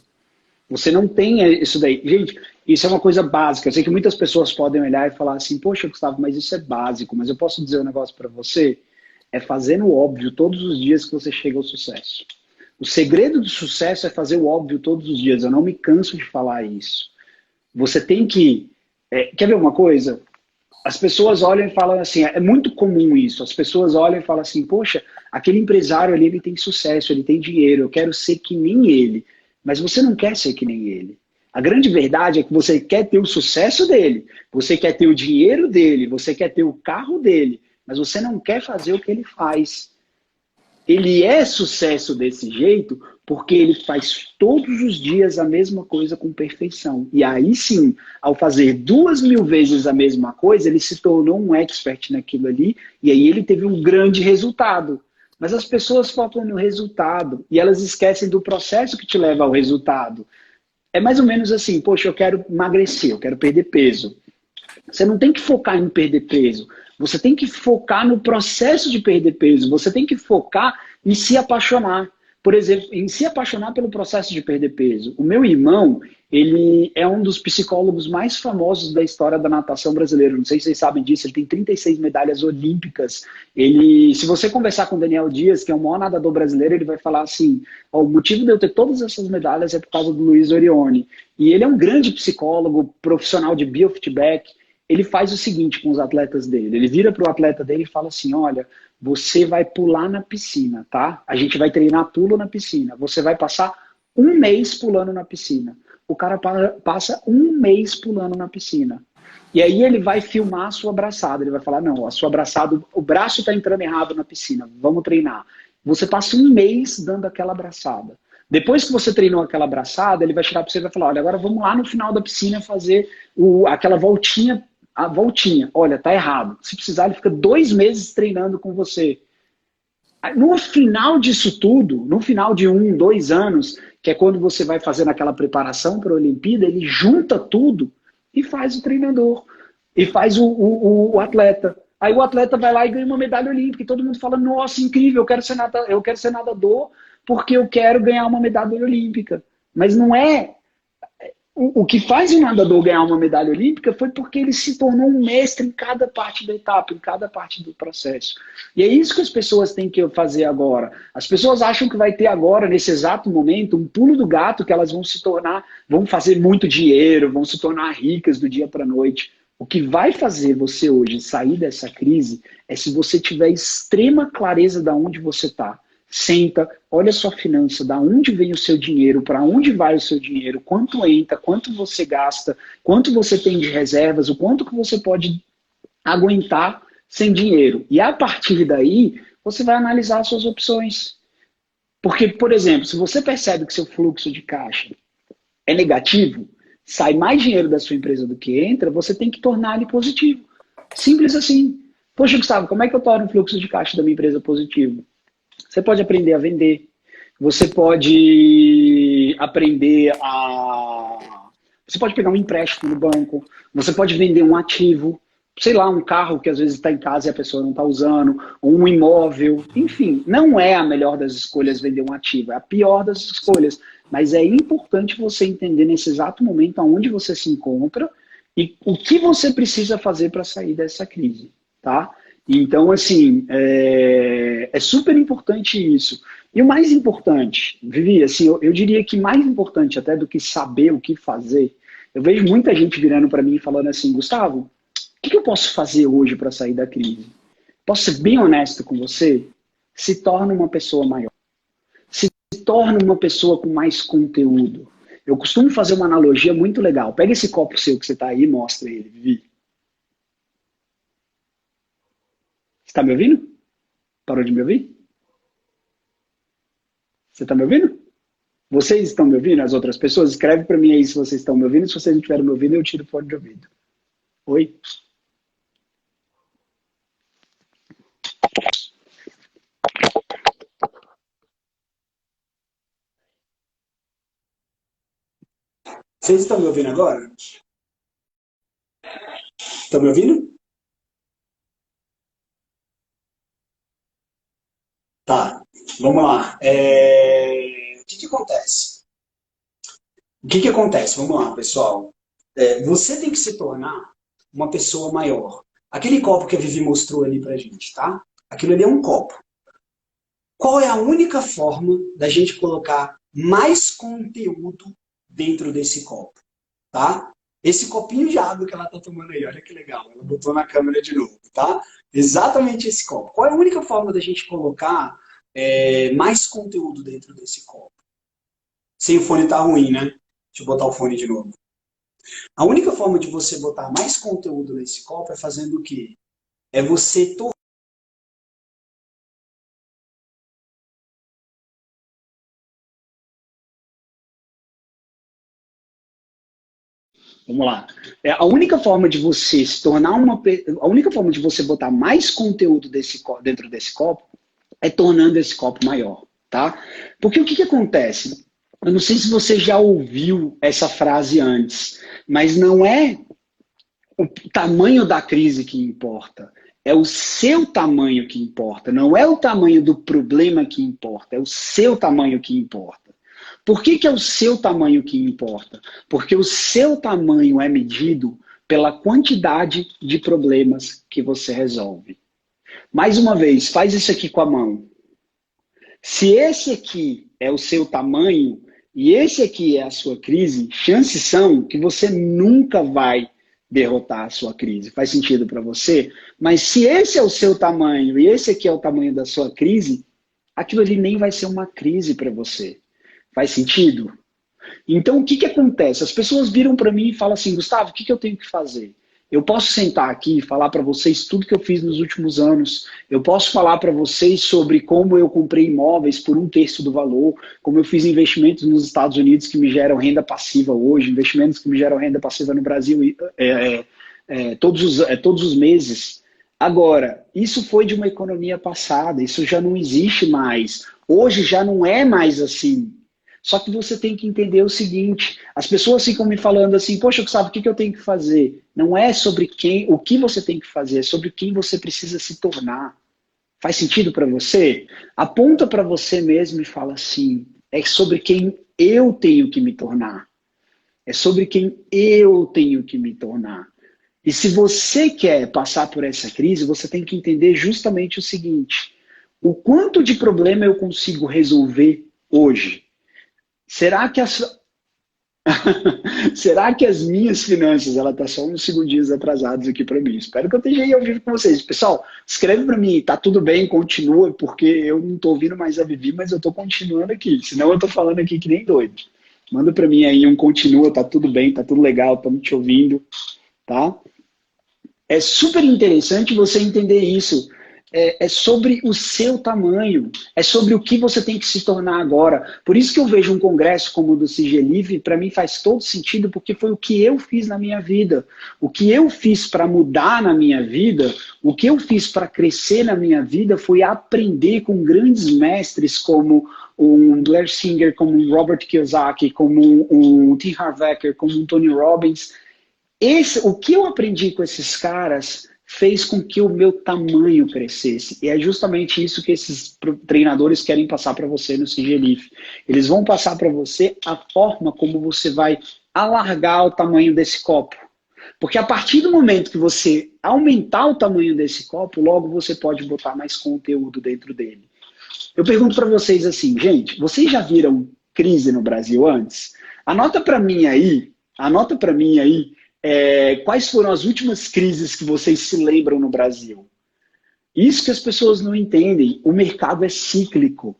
Você não tem isso daí. Gente, isso é uma coisa básica. Eu sei que muitas pessoas podem olhar e falar assim, poxa, Gustavo, mas isso é básico. Mas eu posso dizer um negócio para você? É fazer o óbvio todos os dias que você chega ao sucesso. O segredo do sucesso é fazer o óbvio todos os dias. Eu não me canso de falar isso. Você tem que... quer ver uma coisa? As pessoas olham e falam assim, é muito comum isso. As pessoas olham e falam assim, poxa, aquele empresário ali, ele tem sucesso, ele tem dinheiro, eu quero ser que nem ele. Mas você não quer ser que nem ele. A grande verdade é que você quer ter o sucesso dele, você quer ter o dinheiro dele, você quer ter o carro dele, mas você não quer fazer o que ele faz. ele é sucesso desse jeito porque ele faz todos os dias a mesma coisa com perfeição. E aí sim, ao fazer 2.000 vezes a mesma coisa, ele se tornou um expert naquilo ali, e aí ele teve um grande resultado. Mas as pessoas focam no resultado e elas esquecem do processo que te leva ao resultado. É mais ou menos assim, poxa, eu quero emagrecer, eu quero perder peso. Você não tem que focar em perder peso. Você tem que focar no processo de perder peso. Você tem que focar em se apaixonar. Por exemplo, em se apaixonar pelo processo de perder peso. O meu irmão, ele é um dos psicólogos mais famosos da história da natação brasileira. Não sei se vocês sabem disso, ele tem 36 medalhas olímpicas. Ele, se você conversar com o Daniel Dias, que é o maior nadador brasileiro, ele vai falar assim, o motivo de eu ter todas essas medalhas é por causa do Luiz Orione. E ele é um grande psicólogo, profissional de biofeedback. Ele faz o seguinte com os atletas dele. Ele vira para o atleta dele e fala assim, olha, você vai pular na piscina, tá? A gente vai treinar pulo na piscina. Você vai passar 1 mês pulando na piscina. O cara passa 1 mês pulando na piscina. E aí ele vai filmar a sua braçada. Ele vai falar, não, a sua braçada, o braço está entrando errado na piscina. Vamos treinar. Você passa 1 mês dando aquela braçada. Depois que você treinou aquela braçada, ele vai chegar para você e vai falar, olha, agora vamos lá no final da piscina fazer aquela voltinha. A voltinha, olha, tá errado. Se precisar, ele fica 2 meses treinando com você. No final disso tudo, no final de 1, 2 anos, que é quando você vai fazendo aquela preparação para a Olimpíada, ele junta tudo e faz o treinador. E faz o atleta. Aí o atleta vai lá e ganha uma medalha olímpica. E todo mundo fala, nossa, incrível, eu quero ser nadador porque eu quero ganhar uma medalha olímpica. Mas não é... O que faz o nadador ganhar uma medalha olímpica foi porque ele se tornou um mestre em cada parte da etapa, em cada parte do processo. E é isso que as pessoas têm que fazer agora. As pessoas acham que vai ter agora, nesse exato momento, um pulo do gato que elas vão se tornar, vão fazer muito dinheiro, vão se tornar ricas do dia para a noite. O que vai fazer você hoje sair dessa crise é se você tiver extrema clareza de onde você está. Senta, olha a sua finança, da onde vem o seu dinheiro, para onde vai o seu dinheiro, quanto entra, quanto você gasta, quanto você tem de reservas, o quanto que você pode aguentar sem dinheiro. E a partir daí, você vai analisar as suas opções. Porque, por exemplo, se você percebe que seu fluxo de caixa é negativo, sai mais dinheiro da sua empresa do que entra, você tem que tornar ele positivo. Simples assim. Poxa, Gustavo, como é que eu torno o fluxo de caixa da minha empresa positivo? Você pode aprender a vender, você pode aprender a... Você pode pegar um empréstimo no banco, você pode vender um ativo, sei lá, um carro que às vezes está em casa e a pessoa não está usando, ou um imóvel, enfim, não é a melhor das escolhas vender um ativo, é a pior das escolhas, mas é importante você entender nesse exato momento aonde você se encontra e o que você precisa fazer para sair dessa crise, tá? Então, assim, é super importante isso. E o mais importante, Vivi, assim, eu diria que mais importante até do que saber o que fazer, eu vejo muita gente virando para mim e falando assim, Gustavo, o que eu posso fazer hoje para sair da crise? Posso ser bem honesto com você? Se torna uma pessoa maior. Se torna uma pessoa com mais conteúdo. Eu costumo fazer uma analogia muito legal. Pega esse copo seu que você está aí e mostra ele, Vivi. Está me ouvindo? Parou de me ouvir? Você está me ouvindo? Vocês estão me ouvindo? As outras pessoas? Escreve para mim aí se vocês estão me ouvindo. Se vocês não estiverem me ouvindo, eu tiro o fone de ouvido. Oi? Vocês estão me ouvindo agora? Estão me ouvindo? Tá, vamos lá. O que acontece? O que acontece? Vamos lá, pessoal. Você tem que se tornar uma pessoa maior. Aquele copo que a Vivi mostrou ali pra gente, tá? Aquilo ali é um copo. Qual é a única forma da gente colocar mais conteúdo dentro desse copo, tá? Esse copinho de água que ela tá tomando aí, olha que legal. Ela botou na câmera de novo, tá? Exatamente esse copo. Qual é a única forma da gente colocar mais conteúdo dentro desse copo? Sem o fone tá ruim, né? Deixa eu botar o fone de novo. A única forma de você botar mais conteúdo nesse copo é fazendo o quê? É você Vamos lá. A única forma de você se tornar a única forma de você botar mais conteúdo dentro desse copo é tornando esse copo maior, tá? Porque o que acontece? Eu não sei se você já ouviu essa frase antes, mas não é o tamanho da crise que importa, é o seu tamanho que importa, não é o tamanho do problema que importa, é o seu tamanho que importa. Por que é o seu tamanho que importa? Porque o seu tamanho é medido pela quantidade de problemas que você resolve. Mais uma vez, faz isso aqui com a mão. Se esse aqui é o seu tamanho e esse aqui é a sua crise, chances são que você nunca vai derrotar a sua crise. Faz sentido para você? Mas se esse é o seu tamanho e esse aqui é o tamanho da sua crise, aquilo ali nem vai ser uma crise para você. Faz sentido? Então, o que acontece? As pessoas viram para mim e falam assim, Gustavo, o que eu tenho que fazer? Eu posso sentar aqui e falar para vocês tudo que eu fiz nos últimos anos. Eu posso falar para vocês sobre como eu comprei imóveis por 1/3 do valor, como eu fiz investimentos nos Estados Unidos que me geram renda passiva hoje, investimentos que me geram renda passiva no Brasil todos os meses. Agora, isso foi de uma economia passada, isso já não existe mais. Hoje já não é mais assim. Só que você tem que entender o seguinte, as pessoas ficam me falando assim, poxa, Gustavo, o que eu tenho que fazer? Não é sobre o que você tem que fazer, é sobre quem você precisa se tornar. Faz sentido para você? Aponta para você mesmo e fala assim, é sobre quem eu tenho que me tornar. É sobre quem eu tenho que me tornar. E se você quer passar por essa crise, você tem que entender justamente o seguinte, o quanto de problema eu consigo resolver hoje? Será que será que as minhas finanças, ela tá só uns segundinhos atrasados aqui para mim? Espero que eu esteja aí ao vivo com vocês. Pessoal, escreve para mim, tá tudo bem, continua, porque eu não tô ouvindo mais a Vivi, mas eu tô continuando aqui. Senão eu tô falando aqui que nem doido. Manda para mim aí um continua, tá tudo bem, tá tudo legal, estamos te ouvindo, tá? É super interessante você entender isso. É sobre o seu tamanho, é sobre o que você tem que se tornar agora. Por isso que eu vejo um congresso como o do CG Livre, para mim faz todo sentido, porque foi o que eu fiz na minha vida. O que eu fiz para mudar na minha vida, o que eu fiz para crescer na minha vida foi aprender com grandes mestres como um Blair Singer, como um Robert Kiyosaki, como um Tim Harv Eker, como um Tony Robbins. O que eu aprendi com esses caras fez com que o meu tamanho crescesse. E é justamente isso que esses treinadores querem passar para você no CGLIF. Eles vão passar para você a forma como você vai alargar o tamanho desse copo. Porque a partir do momento que você aumentar o tamanho desse copo, logo você pode botar mais conteúdo dentro dele. Eu pergunto para vocês assim, gente, vocês já viram crise no Brasil antes? Anota para mim aí, quais foram as últimas crises que vocês se lembram no Brasil? Isso que as pessoas não entendem. O mercado é cíclico.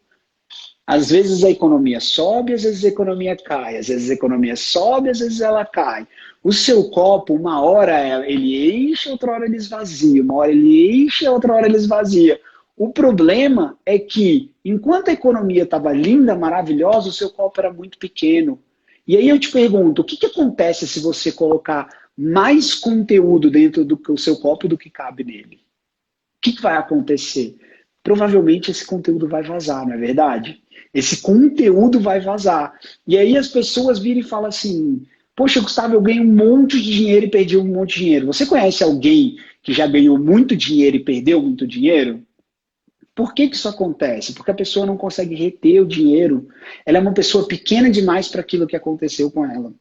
Às vezes a economia sobe, às vezes a economia cai. Às vezes a economia sobe, às vezes ela cai. O seu copo, uma hora ele enche, outra hora ele esvazia. Uma hora ele enche, outra hora ele esvazia. O problema é que, enquanto a economia estava linda, maravilhosa, o seu copo era muito pequeno. E aí eu te pergunto, o que acontece se você colocar mais conteúdo dentro do seu copo do que cabe nele? O que vai acontecer? Provavelmente esse conteúdo vai vazar, não é verdade? Esse conteúdo vai vazar. E aí as pessoas viram e falam assim, poxa, Gustavo, eu ganhei um monte de dinheiro e perdi um monte de dinheiro. Você conhece alguém que já ganhou muito dinheiro e perdeu muito dinheiro? Por que isso acontece? Porque a pessoa não consegue reter o dinheiro. Ela é uma pessoa pequena demais para aquilo que aconteceu com ela.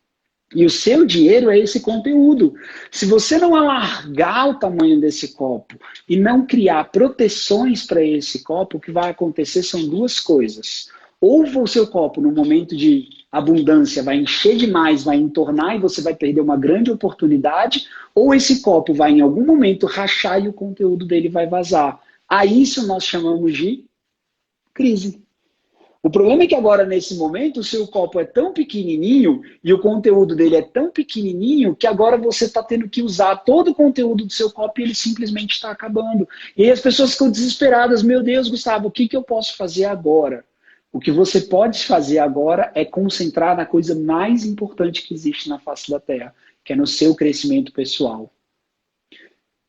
E o seu dinheiro é esse conteúdo. Se você não alargar o tamanho desse copo e não criar proteções para esse copo, o que vai acontecer são duas coisas. Ou o seu copo, no momento de abundância, vai encher demais, vai entornar e você vai perder uma grande oportunidade, ou esse copo vai em algum momento rachar e o conteúdo dele vai vazar. A isso nós chamamos de crise. O problema é que agora, nesse momento, o seu copo é tão pequenininho e o conteúdo dele é tão pequenininho que agora você está tendo que usar todo o conteúdo do seu copo e ele simplesmente está acabando. E aí as pessoas ficam desesperadas. Meu Deus, Gustavo, o que eu posso fazer agora? O que você pode fazer agora é concentrar na coisa mais importante que existe na face da Terra, que é no seu crescimento pessoal.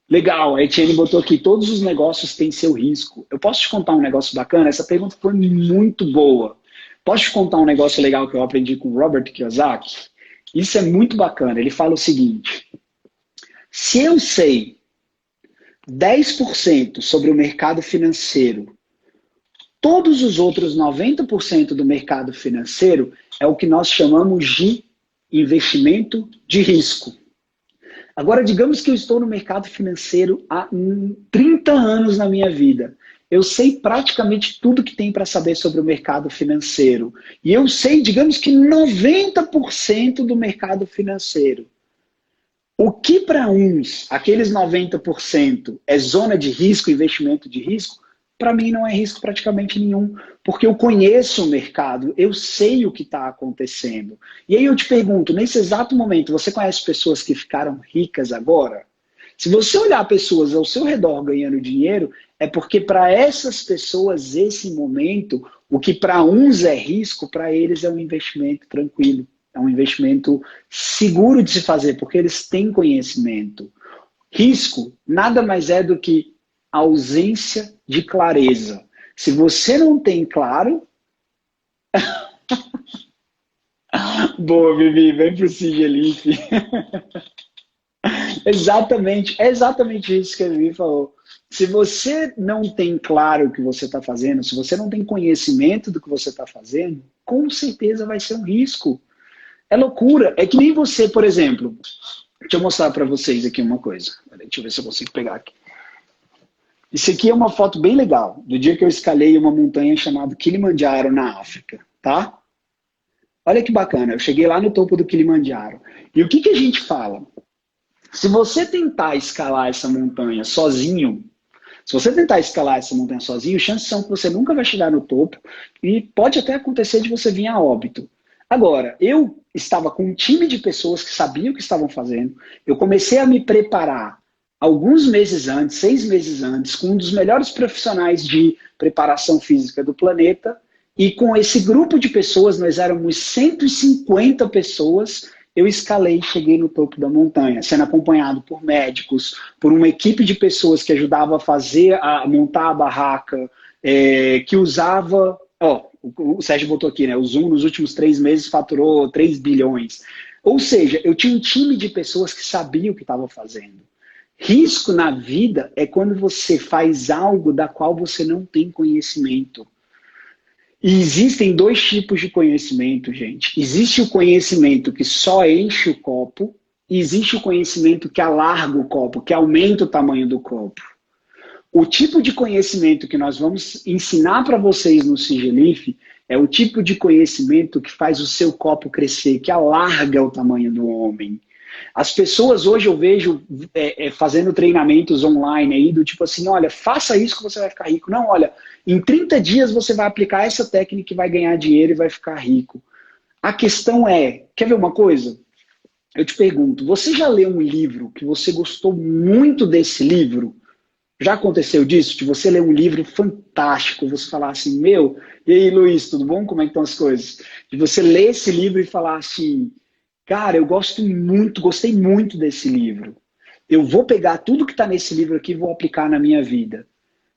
Legal, a Etienne botou aqui, todos os negócios têm seu risco. Eu posso te contar um negócio bacana? Essa pergunta foi muito boa. Posso te contar um negócio legal que eu aprendi com o Robert Kiyosaki? Isso é muito bacana. Ele fala o seguinte, se eu sei 10% sobre o mercado financeiro, todos os outros 90% do mercado financeiro é o que nós chamamos de investimento de risco. Agora, digamos que eu estou no mercado financeiro há 30 anos na minha vida. Eu sei praticamente tudo que tem para saber sobre o mercado financeiro. E eu sei, digamos que 90% do mercado financeiro. O que para uns, aqueles 90%, é zona de risco, investimento de risco, para mim não é risco praticamente nenhum, porque eu conheço o mercado, eu sei o que está acontecendo. E aí eu te pergunto, nesse exato momento, você conhece pessoas que ficaram ricas agora? Se você olhar pessoas ao seu redor ganhando dinheiro, é porque para essas pessoas, esse momento, o que para uns é risco, para eles é um investimento tranquilo. É um investimento seguro de se fazer, porque eles têm conhecimento. Risco nada mais é do que ausência de clareza. Se você não tem claro... Boa, Vivi, vem pro Sigelife. Exatamente, é exatamente isso que a Vivi falou. Se você não tem claro o que você está fazendo, se você não tem conhecimento do que você está fazendo, com certeza vai ser um risco. É loucura. É que nem você, por exemplo. Deixa eu mostrar para vocês aqui uma coisa. Deixa eu ver se eu consigo pegar aqui. Isso aqui é uma foto bem legal, do dia que eu escalei uma montanha chamada Kilimanjaro na África, tá? Olha que bacana, eu cheguei lá no topo do Kilimanjaro. E o que a gente fala? Se você tentar escalar essa montanha sozinho, chances são que você nunca vai chegar no topo e pode até acontecer de você vir a óbito. Agora, eu estava com um time de pessoas que sabiam o que estavam fazendo, eu comecei a me preparar alguns meses antes, 6 meses antes, com um dos melhores profissionais de preparação física do planeta, e com esse grupo de pessoas, nós éramos 150 pessoas, eu escalei e cheguei no topo da montanha, sendo acompanhado por médicos, por uma equipe de pessoas que ajudava a montar a barraca, que usava... o Sérgio botou aqui, né? O Zoom nos últimos 3 meses faturou 3 bilhões. Ou seja, eu tinha um time de pessoas que sabiam o que estava fazendo. Risco na vida é quando você faz algo da qual você não tem conhecimento. E existem 2 tipos de conhecimento, gente. Existe o conhecimento que só enche o copo e existe o conhecimento que alarga o copo, que aumenta o tamanho do copo. O tipo de conhecimento que nós vamos ensinar para vocês no Sigelife é o tipo de conhecimento que faz o seu copo crescer, que alarga o tamanho do homem. As pessoas hoje eu vejo fazendo treinamentos online aí, do tipo assim, olha, faça isso que você vai ficar rico. Não, olha, em 30 dias você vai aplicar essa técnica e vai ganhar dinheiro e vai ficar rico. A questão é, quer ver uma coisa? Eu te pergunto, você já leu um livro que você gostou muito desse livro? Já aconteceu disso? De você ler um livro fantástico, você falar assim, meu, e aí Luiz, tudo bom? Como é que estão as coisas? De você ler esse livro e falar assim, cara, eu gostei muito desse livro. Eu vou pegar tudo que está nesse livro aqui e vou aplicar na minha vida.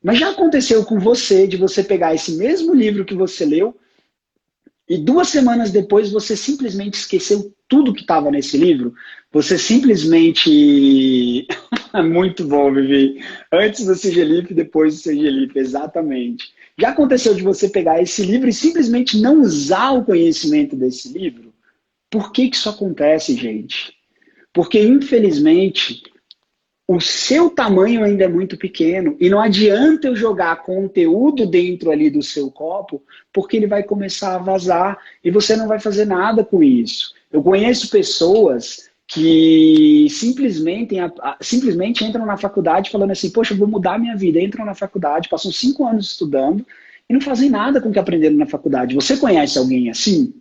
Mas já aconteceu com você, de você pegar esse mesmo livro que você leu e 2 semanas depois você simplesmente esqueceu tudo que estava nesse livro? Você simplesmente... Muito bom, Vivi. Antes do Sigelife, depois do Sigelife, exatamente. Já aconteceu de você pegar esse livro e simplesmente não usar o conhecimento desse livro? Por que isso acontece, gente? Porque, infelizmente, o seu tamanho ainda é muito pequeno e não adianta eu jogar conteúdo dentro ali do seu copo, porque ele vai começar a vazar e você não vai fazer nada com isso. Eu conheço pessoas que simplesmente entram na faculdade falando assim, poxa, eu vou mudar minha vida. Entram na faculdade, passam 5 anos estudando e não fazem nada com o que aprenderam na faculdade. Você conhece alguém assim?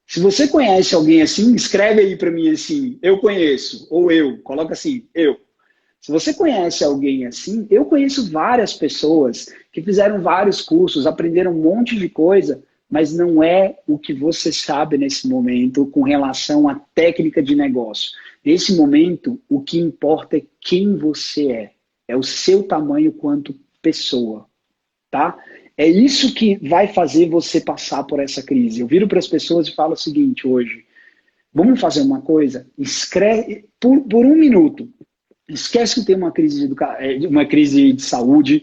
Se você conhece alguém assim, escreve aí para mim assim, eu conheço, ou eu, coloca assim, eu. Se você conhece alguém assim, eu conheço várias pessoas que fizeram vários cursos, aprenderam um monte de coisa, mas não é o que você sabe nesse momento com relação à técnica de negócio. Nesse momento, o que importa é quem você é. É o seu tamanho quanto pessoa, tá? É isso que vai fazer você passar por essa crise. Eu viro para as pessoas e falo o seguinte hoje, vamos fazer uma coisa? Escreve por um minuto. Esquece que tem uma crise de saúde,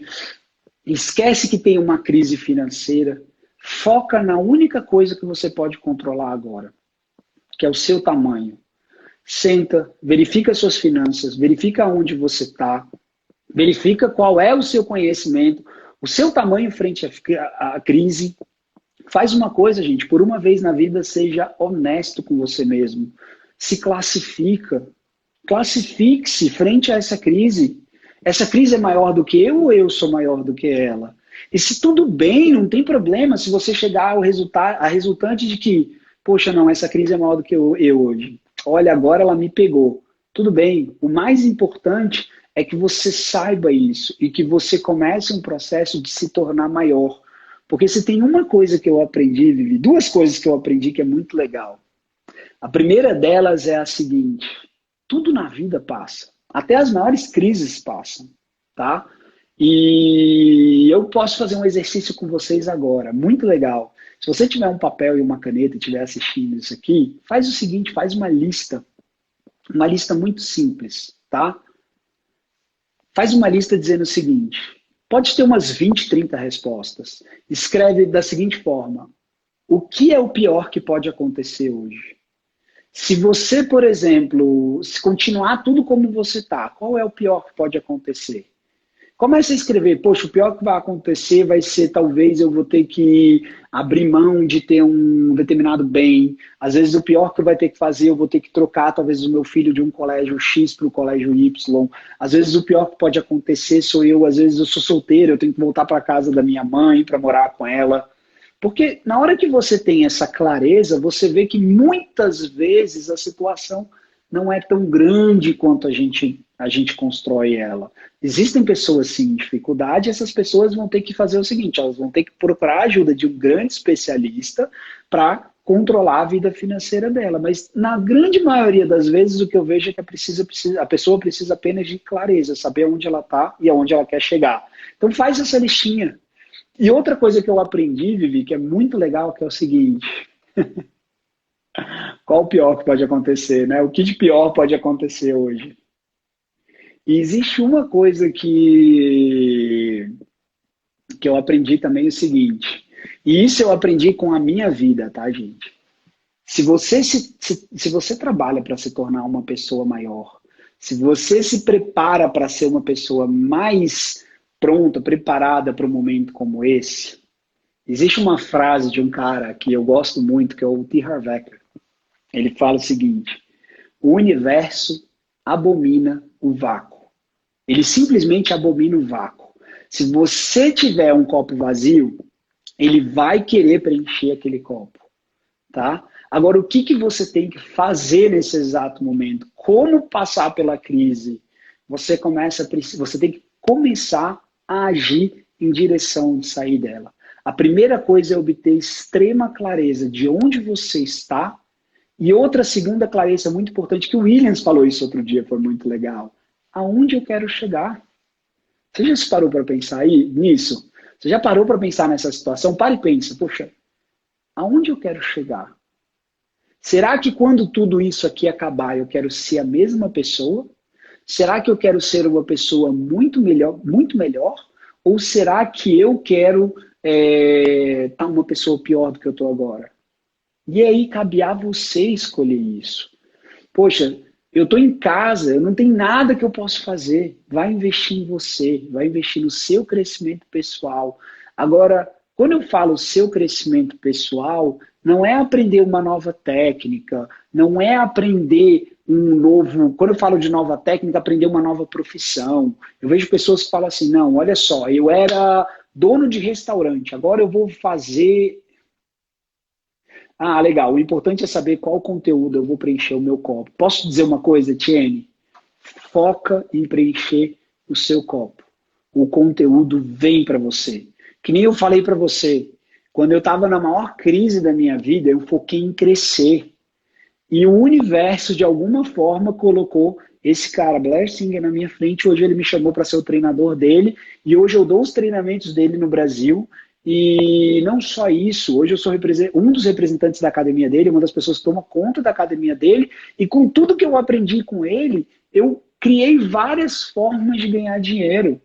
esquece que tem uma crise financeira, foca na única coisa que você pode controlar agora, que é o seu tamanho. Senta, verifica suas finanças, verifica onde você está, verifica qual é o seu conhecimento, o seu tamanho frente à crise. Faz uma coisa, gente, por uma vez na vida, seja honesto com você mesmo. Se classifica. Classifique-se frente a essa crise. Essa crise é maior do que eu ou eu sou maior do que ela? E se tudo bem, não tem problema se você chegar ao a resultante de que, poxa, não, essa crise é maior do que eu hoje. Olha, agora ela me pegou. Tudo bem. O mais importante é que você saiba isso e que você comece um processo de se tornar maior. Porque se tem uma coisa que eu aprendi, Vivi, duas coisas que eu aprendi que é muito legal. A primeira delas é a seguinte: tudo na vida passa. Até as maiores crises passam, tá? E eu posso fazer um exercício com vocês agora, muito legal. Se você tiver um papel e uma caneta e estiver assistindo isso aqui, faz o seguinte, faz uma lista muito simples, tá? Faz uma lista dizendo o seguinte, pode ter umas 20, 30 respostas. Escreve da seguinte forma, o que é o pior que pode acontecer hoje? Se você, por exemplo, se continuar tudo como você está, qual é o pior que pode acontecer? Comece a escrever, poxa, o pior que vai acontecer vai ser, talvez eu vou ter que abrir mão de ter um determinado bem. Às vezes o pior que eu vou ter que fazer, eu vou ter que trocar talvez o meu filho de um colégio X para o colégio Y. Às vezes o pior que pode acontecer sou eu, às vezes eu sou solteiro, eu tenho que voltar para a casa da minha mãe para morar com ela. Porque na hora que você tem essa clareza, você vê que muitas vezes a situação não é tão grande quanto a gente constrói ela. Existem pessoas sim em dificuldade, essas pessoas vão ter que fazer o seguinte, elas vão ter que procurar a ajuda de um grande especialista para controlar a vida financeira dela. Mas na grande maioria das vezes o que eu vejo é que a pessoa precisa apenas de clareza, saber onde ela está e aonde ela quer chegar. Então faz essa listinha. E outra coisa que eu aprendi, Vivi, que é muito legal, que é o seguinte... Qual o pior que pode acontecer, né? O que de pior pode acontecer hoje? E existe uma coisa que eu aprendi também, o seguinte, e isso eu aprendi com a minha vida, tá, gente? Se você trabalha para se tornar uma pessoa maior, se você se prepara para ser uma pessoa mais pronta, preparada para um momento como esse, existe uma frase de um cara que eu gosto muito, que é o T. Harv Eker. Ele fala o seguinte, o universo abomina o vácuo. Ele simplesmente abomina o vácuo. Se você tiver um copo vazio, ele vai querer preencher aquele copo. Tá? Agora, o que você tem que fazer nesse exato momento? Como passar pela crise? Você tem que começar a agir em direção de sair dela. A primeira coisa é obter extrema clareza de onde você está. E outra segunda clareza muito importante, que o Williams falou isso outro dia, foi muito legal. Aonde eu quero chegar? Você já se parou para pensar aí nisso? Você já parou para pensar nessa situação? Para e pensa, poxa, aonde eu quero chegar? Será que quando tudo isso aqui acabar, eu quero ser a mesma pessoa? Será que eu quero ser uma pessoa muito melhor? Ou será que eu quero estar uma pessoa pior do que eu estou agora? E aí cabe a você escolher isso. Poxa, eu estou em casa, eu não tenho nada que eu possa fazer. Vai investir em você, vai investir no seu crescimento pessoal. Agora, quando eu falo seu crescimento pessoal, não é aprender uma nova técnica, não é aprender um novo... Quando eu falo de nova técnica, aprender uma nova profissão. Eu vejo pessoas que falam assim, não, olha só, eu era dono de restaurante, agora eu vou fazer... Ah, legal. O importante é saber qual conteúdo eu vou preencher o meu copo. Posso dizer uma coisa, Tiene? Foca em preencher o seu copo. O conteúdo vem para você. Que nem eu falei para você. Quando eu estava na maior crise da minha vida, eu foquei em crescer. E o universo, de alguma forma, colocou esse cara, Blair Singer, na minha frente. Hoje ele me chamou para ser o treinador dele. E hoje eu dou os treinamentos dele no Brasil. E não só isso, hoje eu sou um dos representantes da academia dele, uma das pessoas que toma conta da academia dele. E com tudo que eu aprendi com ele, eu criei várias formas de ganhar dinheiro.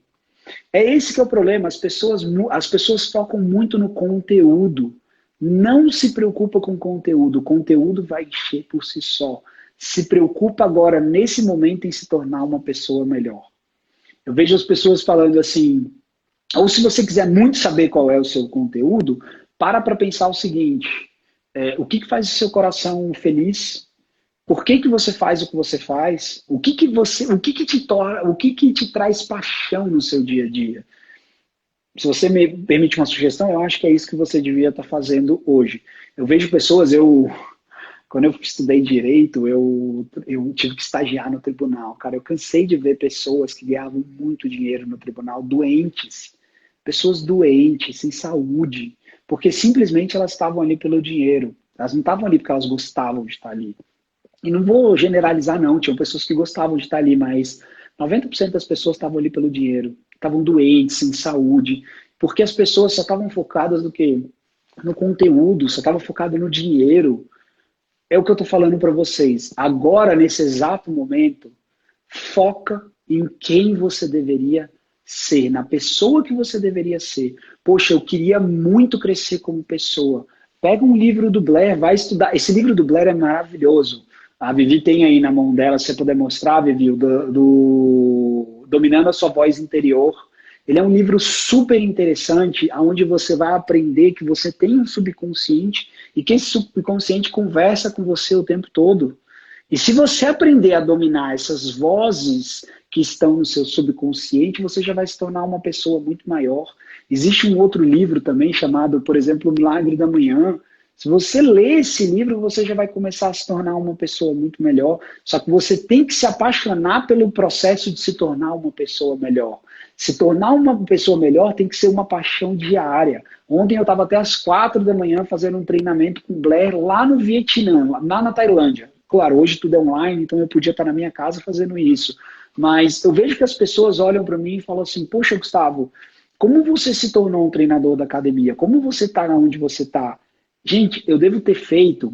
É esse que é o problema. As pessoas focam muito no conteúdo. Não se preocupa com conteúdo. O conteúdo vai encher por si só. Se preocupa agora, nesse momento, em se tornar uma pessoa melhor. Eu vejo as pessoas falando assim, ou se você quiser muito saber qual é o seu conteúdo, para pensar o seguinte, o que faz o seu coração feliz? Por que você faz o que você faz? O que te traz paixão no seu dia a dia? Se você me permite uma sugestão, eu acho que é isso que você devia estar fazendo hoje. Eu vejo pessoas, quando eu estudei direito, eu tive que estagiar no tribunal. Cara, eu cansei de ver pessoas que ganhavam muito dinheiro no tribunal, doentes. Pessoas doentes, sem saúde, porque simplesmente elas estavam ali pelo dinheiro. Elas não estavam ali porque elas gostavam de estar ali. E não vou generalizar, não. Tinham pessoas que gostavam de estar ali, mas 90% das pessoas estavam ali pelo dinheiro. Estavam doentes, sem saúde, porque as pessoas só estavam focadas no quê? No conteúdo, só estavam focadas no dinheiro. É o que eu estou falando para vocês. Agora, nesse exato momento, foca em quem você deveria ser, na pessoa que você deveria ser. Poxa, eu queria muito crescer como pessoa. Pega um livro do Blair, vai estudar. Esse livro do Blair é maravilhoso. A Vivi tem aí na mão dela, se você puder mostrar, Vivi, do Dominando a Sua Voz Interior. Ele é um livro super interessante, onde você vai aprender que você tem um subconsciente e que esse subconsciente conversa com você o tempo todo. E se você aprender a dominar essas vozes que estão no seu subconsciente, você já vai se tornar uma pessoa muito maior. Existe um outro livro também chamado, por exemplo, O Milagre da Manhã. Se você ler esse livro, você já vai começar a se tornar uma pessoa muito melhor. Só que você tem que se apaixonar pelo processo de se tornar uma pessoa melhor. Se tornar uma pessoa melhor tem que ser uma paixão diária. Ontem eu estava até às 4 da manhã fazendo um treinamento com o Blair lá no Vietnã, lá na Tailândia. Claro, hoje tudo é online, então eu podia estar na minha casa fazendo isso. Mas eu vejo que as pessoas olham para mim e falam assim, poxa, Gustavo, como você se tornou um treinador da academia? Como você está onde você está? Gente, eu devo ter feito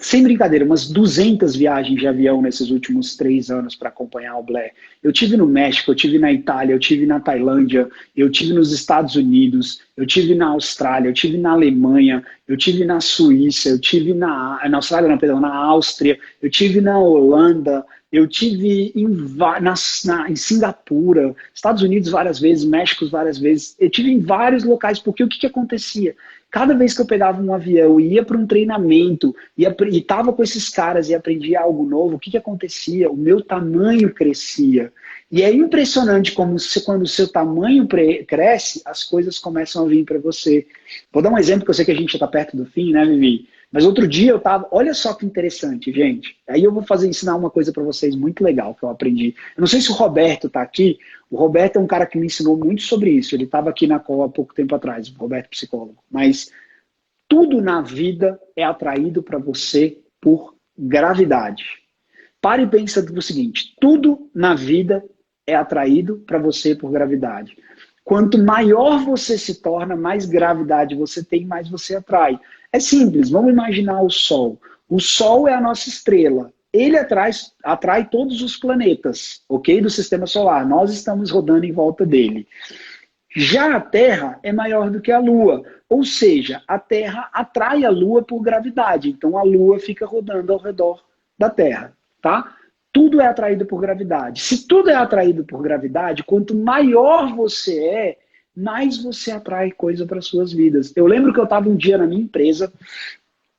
sem brincadeira, umas 200 viagens de avião nesses últimos 3 anos para acompanhar o Blair. Eu tive no México, eu tive na Itália, eu tive na Tailândia, eu tive nos Estados Unidos, eu tive na Austrália, eu tive na Alemanha, eu tive na Suíça, eu tive na Austrália, não, perdão, na Áustria, eu tive na Holanda, eu tive em Singapura, Estados Unidos várias vezes, México várias vezes, eu tive em vários locais, porque o que acontecia? Cada vez que eu pegava um avião e ia para um treinamento e estava com esses caras e aprendia algo novo, o que acontecia? O meu tamanho crescia. E é impressionante como quando o seu tamanho cresce, as coisas começam a vir para você. Vou dar um exemplo, que eu sei que a gente já está perto do fim, né, Vivi? Mas outro dia eu estava... Olha só que interessante, gente. Aí eu vou ensinar uma coisa para vocês muito legal que eu aprendi. Eu não sei se o Roberto está aqui. O Roberto é um cara que me ensinou muito sobre isso. Ele estava aqui na call há pouco tempo atrás, o Roberto psicólogo. Mas tudo na vida é atraído para você por gravidade. Pare e pensa no seguinte. Tudo na vida é atraído para você por gravidade. Quanto maior você se torna, mais gravidade você tem, mais você atrai. É simples, vamos imaginar o Sol. O Sol é a nossa estrela. Ele atrai todos os planetas, ok? Do sistema solar. Nós estamos rodando em volta dele. Já a Terra é maior do que a Lua. Ou seja, a Terra atrai a Lua por gravidade. Então a Lua fica rodando ao redor da Terra, tá? Tudo é atraído por gravidade. Se tudo é atraído por gravidade, quanto maior você é, mais você atrai coisa para suas vidas. Eu lembro que eu estava um dia na minha empresa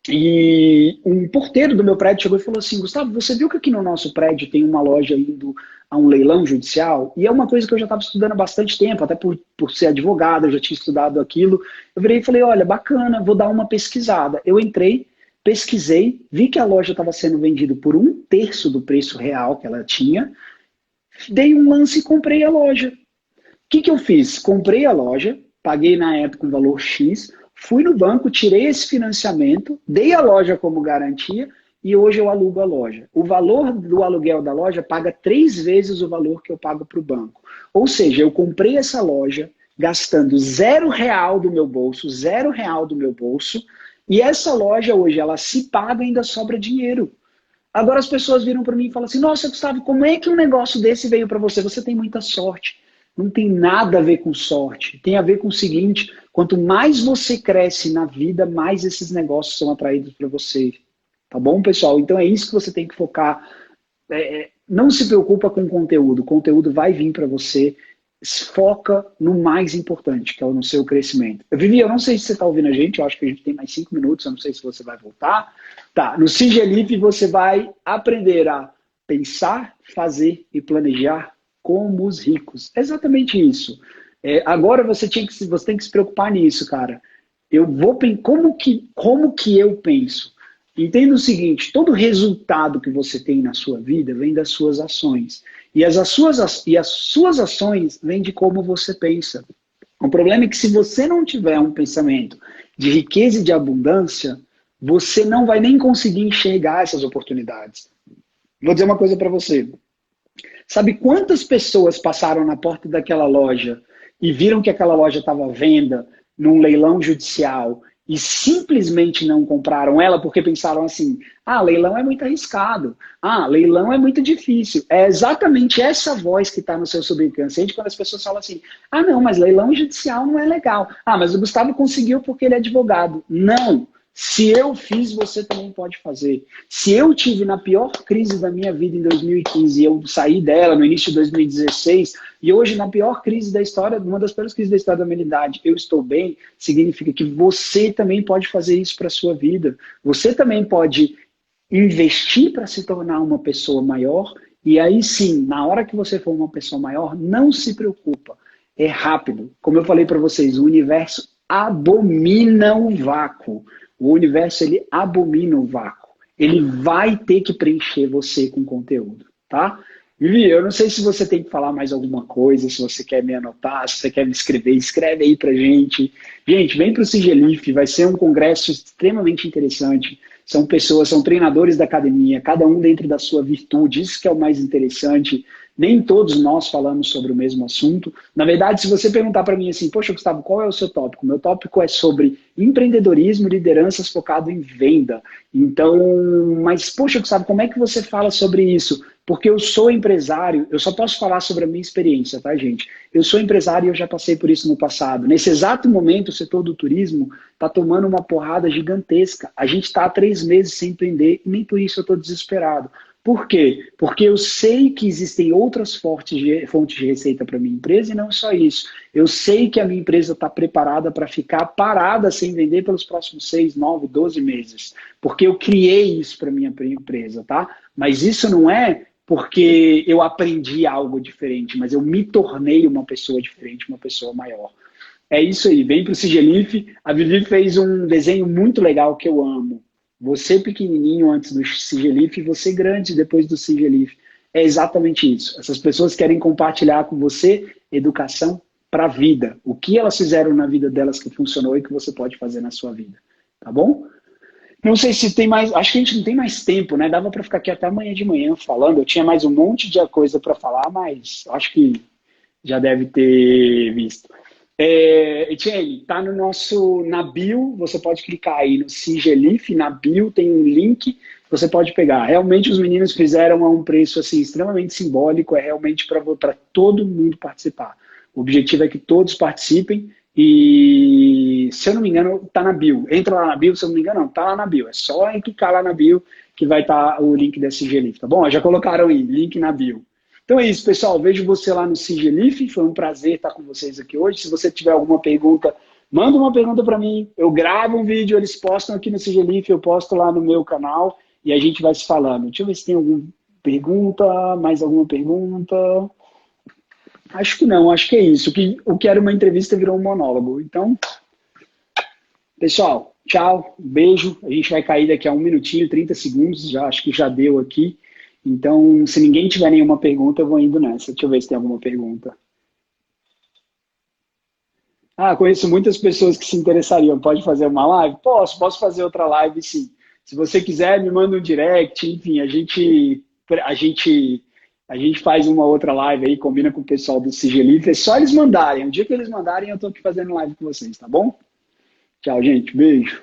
e um porteiro do meu prédio chegou e falou assim, Gustavo, você viu que aqui no nosso prédio tem uma loja indo a um leilão judicial? E é uma coisa que eu já estava estudando há bastante tempo, até por ser advogado, eu já tinha estudado aquilo. Eu virei e falei, olha, bacana, vou dar uma pesquisada. Eu entrei, pesquisei, vi que a loja estava sendo vendida por 1/3 do preço real que ela tinha, dei um lance e comprei a loja. O que eu fiz? Comprei a loja, paguei na época um valor X, fui no banco, tirei esse financiamento, dei a loja como garantia e hoje eu alugo a loja. O valor do aluguel da loja paga 3 vezes o valor que eu pago para o banco. Ou seja, eu comprei essa loja gastando R$ 0 do meu bolso, R$ 0 do meu bolso, e essa loja hoje, ela se paga e ainda sobra dinheiro. Agora as pessoas viram para mim e falam assim, nossa, Gustavo, como é que um negócio desse veio para você? Você tem muita sorte. Não tem nada a ver com sorte. Tem a ver com o seguinte, quanto mais você cresce na vida, mais esses negócios são atraídos para você. Tá bom, pessoal? Então é isso que você tem que focar. Não se preocupa com o conteúdo vai vir para você. Foca no mais importante, que é no seu crescimento. Vivi, eu não sei se você está ouvindo a gente, eu acho que a gente tem mais 5 minutos, eu não sei se você vai voltar. Tá, no Sigelip você vai aprender a pensar, fazer e planejar como os ricos. É exatamente isso. Agora você tem que se preocupar nisso, cara. Como que eu penso? Entenda o seguinte, todo resultado que você tem na sua vida vem das suas ações. E as suas ações vêm de como você pensa. O problema é que se você não tiver um pensamento de riqueza e de abundância, você não vai nem conseguir enxergar essas oportunidades. Vou dizer uma coisa para você. Sabe quantas pessoas passaram na porta daquela loja e viram que aquela loja estava à venda num leilão judicial e simplesmente não compraram ela porque pensaram assim, leilão é muito arriscado, leilão é muito difícil. É exatamente essa voz que está no seu subconsciente quando as pessoas falam assim, não, mas leilão judicial não é legal. Mas o Gustavo conseguiu porque ele é advogado. Não! Se eu fiz, você também pode fazer. Se eu tive na pior crise da minha vida em 2015 e eu saí dela no início de 2016 e hoje na pior crise da história, uma das piores crises da história da humanidade, eu estou bem, significa que você também pode fazer isso para a sua vida. Você também pode investir para se tornar uma pessoa maior e aí sim, na hora que você for uma pessoa maior, não se preocupa. É rápido. Como eu falei para vocês, o universo abomina o vácuo. O universo, ele abomina o vácuo. Ele vai ter que preencher você com conteúdo, tá? Vivi, eu não sei se você tem que falar mais alguma coisa, se você quer me anotar, se você quer me escrever, escreve aí pra gente. Gente, vem pro Sigelif, vai ser um congresso extremamente interessante. São pessoas, são treinadores da academia, cada um dentro da sua virtude, isso que é o mais interessante. Nem todos nós falamos sobre o mesmo assunto. Na verdade, se você perguntar para mim assim, poxa, Gustavo, qual é o seu tópico? Meu tópico é sobre empreendedorismo e lideranças focado em venda. Então, mas poxa, Gustavo, como é que você fala sobre isso? Porque eu sou empresário, eu só posso falar sobre a minha experiência, tá, gente? Eu sou empresário e eu já passei por isso no passado. Nesse exato momento, o setor do turismo está tomando uma porrada gigantesca. A gente está há 3 meses sem empreender e nem por isso eu estou desesperado. Por quê? Porque eu sei que existem outras fontes de receita para a minha empresa e não só isso. Eu sei que a minha empresa está preparada para ficar parada sem vender pelos próximos 6, 9, 12 meses. Porque eu criei isso para a minha empresa, tá? Mas isso não é porque eu aprendi algo diferente, mas eu me tornei uma pessoa diferente, uma pessoa maior. É isso aí, vem para o Sigelif. A Vivi fez um desenho muito legal que eu amo. Você pequenininho antes do Sigelif e você grande depois do Sigelif. É exatamente isso. Essas pessoas querem compartilhar com você educação para a vida. O que elas fizeram na vida delas que funcionou e que você pode fazer na sua vida. Tá bom? Não sei se tem mais... Acho que a gente não tem mais tempo, né? Dava para ficar aqui até amanhã de manhã falando. Eu tinha mais um monte de coisa para falar, mas acho que já deve ter visto. Etienne, tá na bio, você pode clicar aí no Sigelif, na bio tem um link, você pode pegar. Realmente os meninos fizeram a um preço assim, extremamente simbólico, é realmente para todo mundo participar. O objetivo é que todos participem e, se eu não me engano, tá na bio. Entra lá na bio, se eu não me engano, não, tá lá na bio. É só clicar lá na bio que vai estar o link da Sigelif, tá bom? Já colocaram aí, link na bio. Então é isso, pessoal. Vejo você lá no Sigelif. Foi um prazer estar com vocês aqui hoje. Se você tiver alguma pergunta, manda uma pergunta para mim. Eu gravo um vídeo, eles postam aqui no Sigelif, eu posto lá no meu canal e a gente vai se falando. Deixa eu ver se tem alguma pergunta, mais alguma pergunta. Acho que não, acho que é isso. O que era uma entrevista virou um monólogo. Então, pessoal, tchau, um beijo. A gente vai cair daqui a 1 minutinho, 30 segundos. Acho que já deu aqui. Então, se ninguém tiver nenhuma pergunta, eu vou indo nessa. Deixa eu ver se tem alguma pergunta. Ah, conheço muitas pessoas que se interessariam. Pode fazer uma live? Posso fazer outra live, sim. Se você quiser, me manda um direct. Enfim, a gente, a gente faz uma outra live aí, combina com o pessoal do Sigilito. É só eles mandarem. O dia que eles mandarem, eu tô aqui fazendo live com vocês, tá bom? Tchau, gente. Beijo.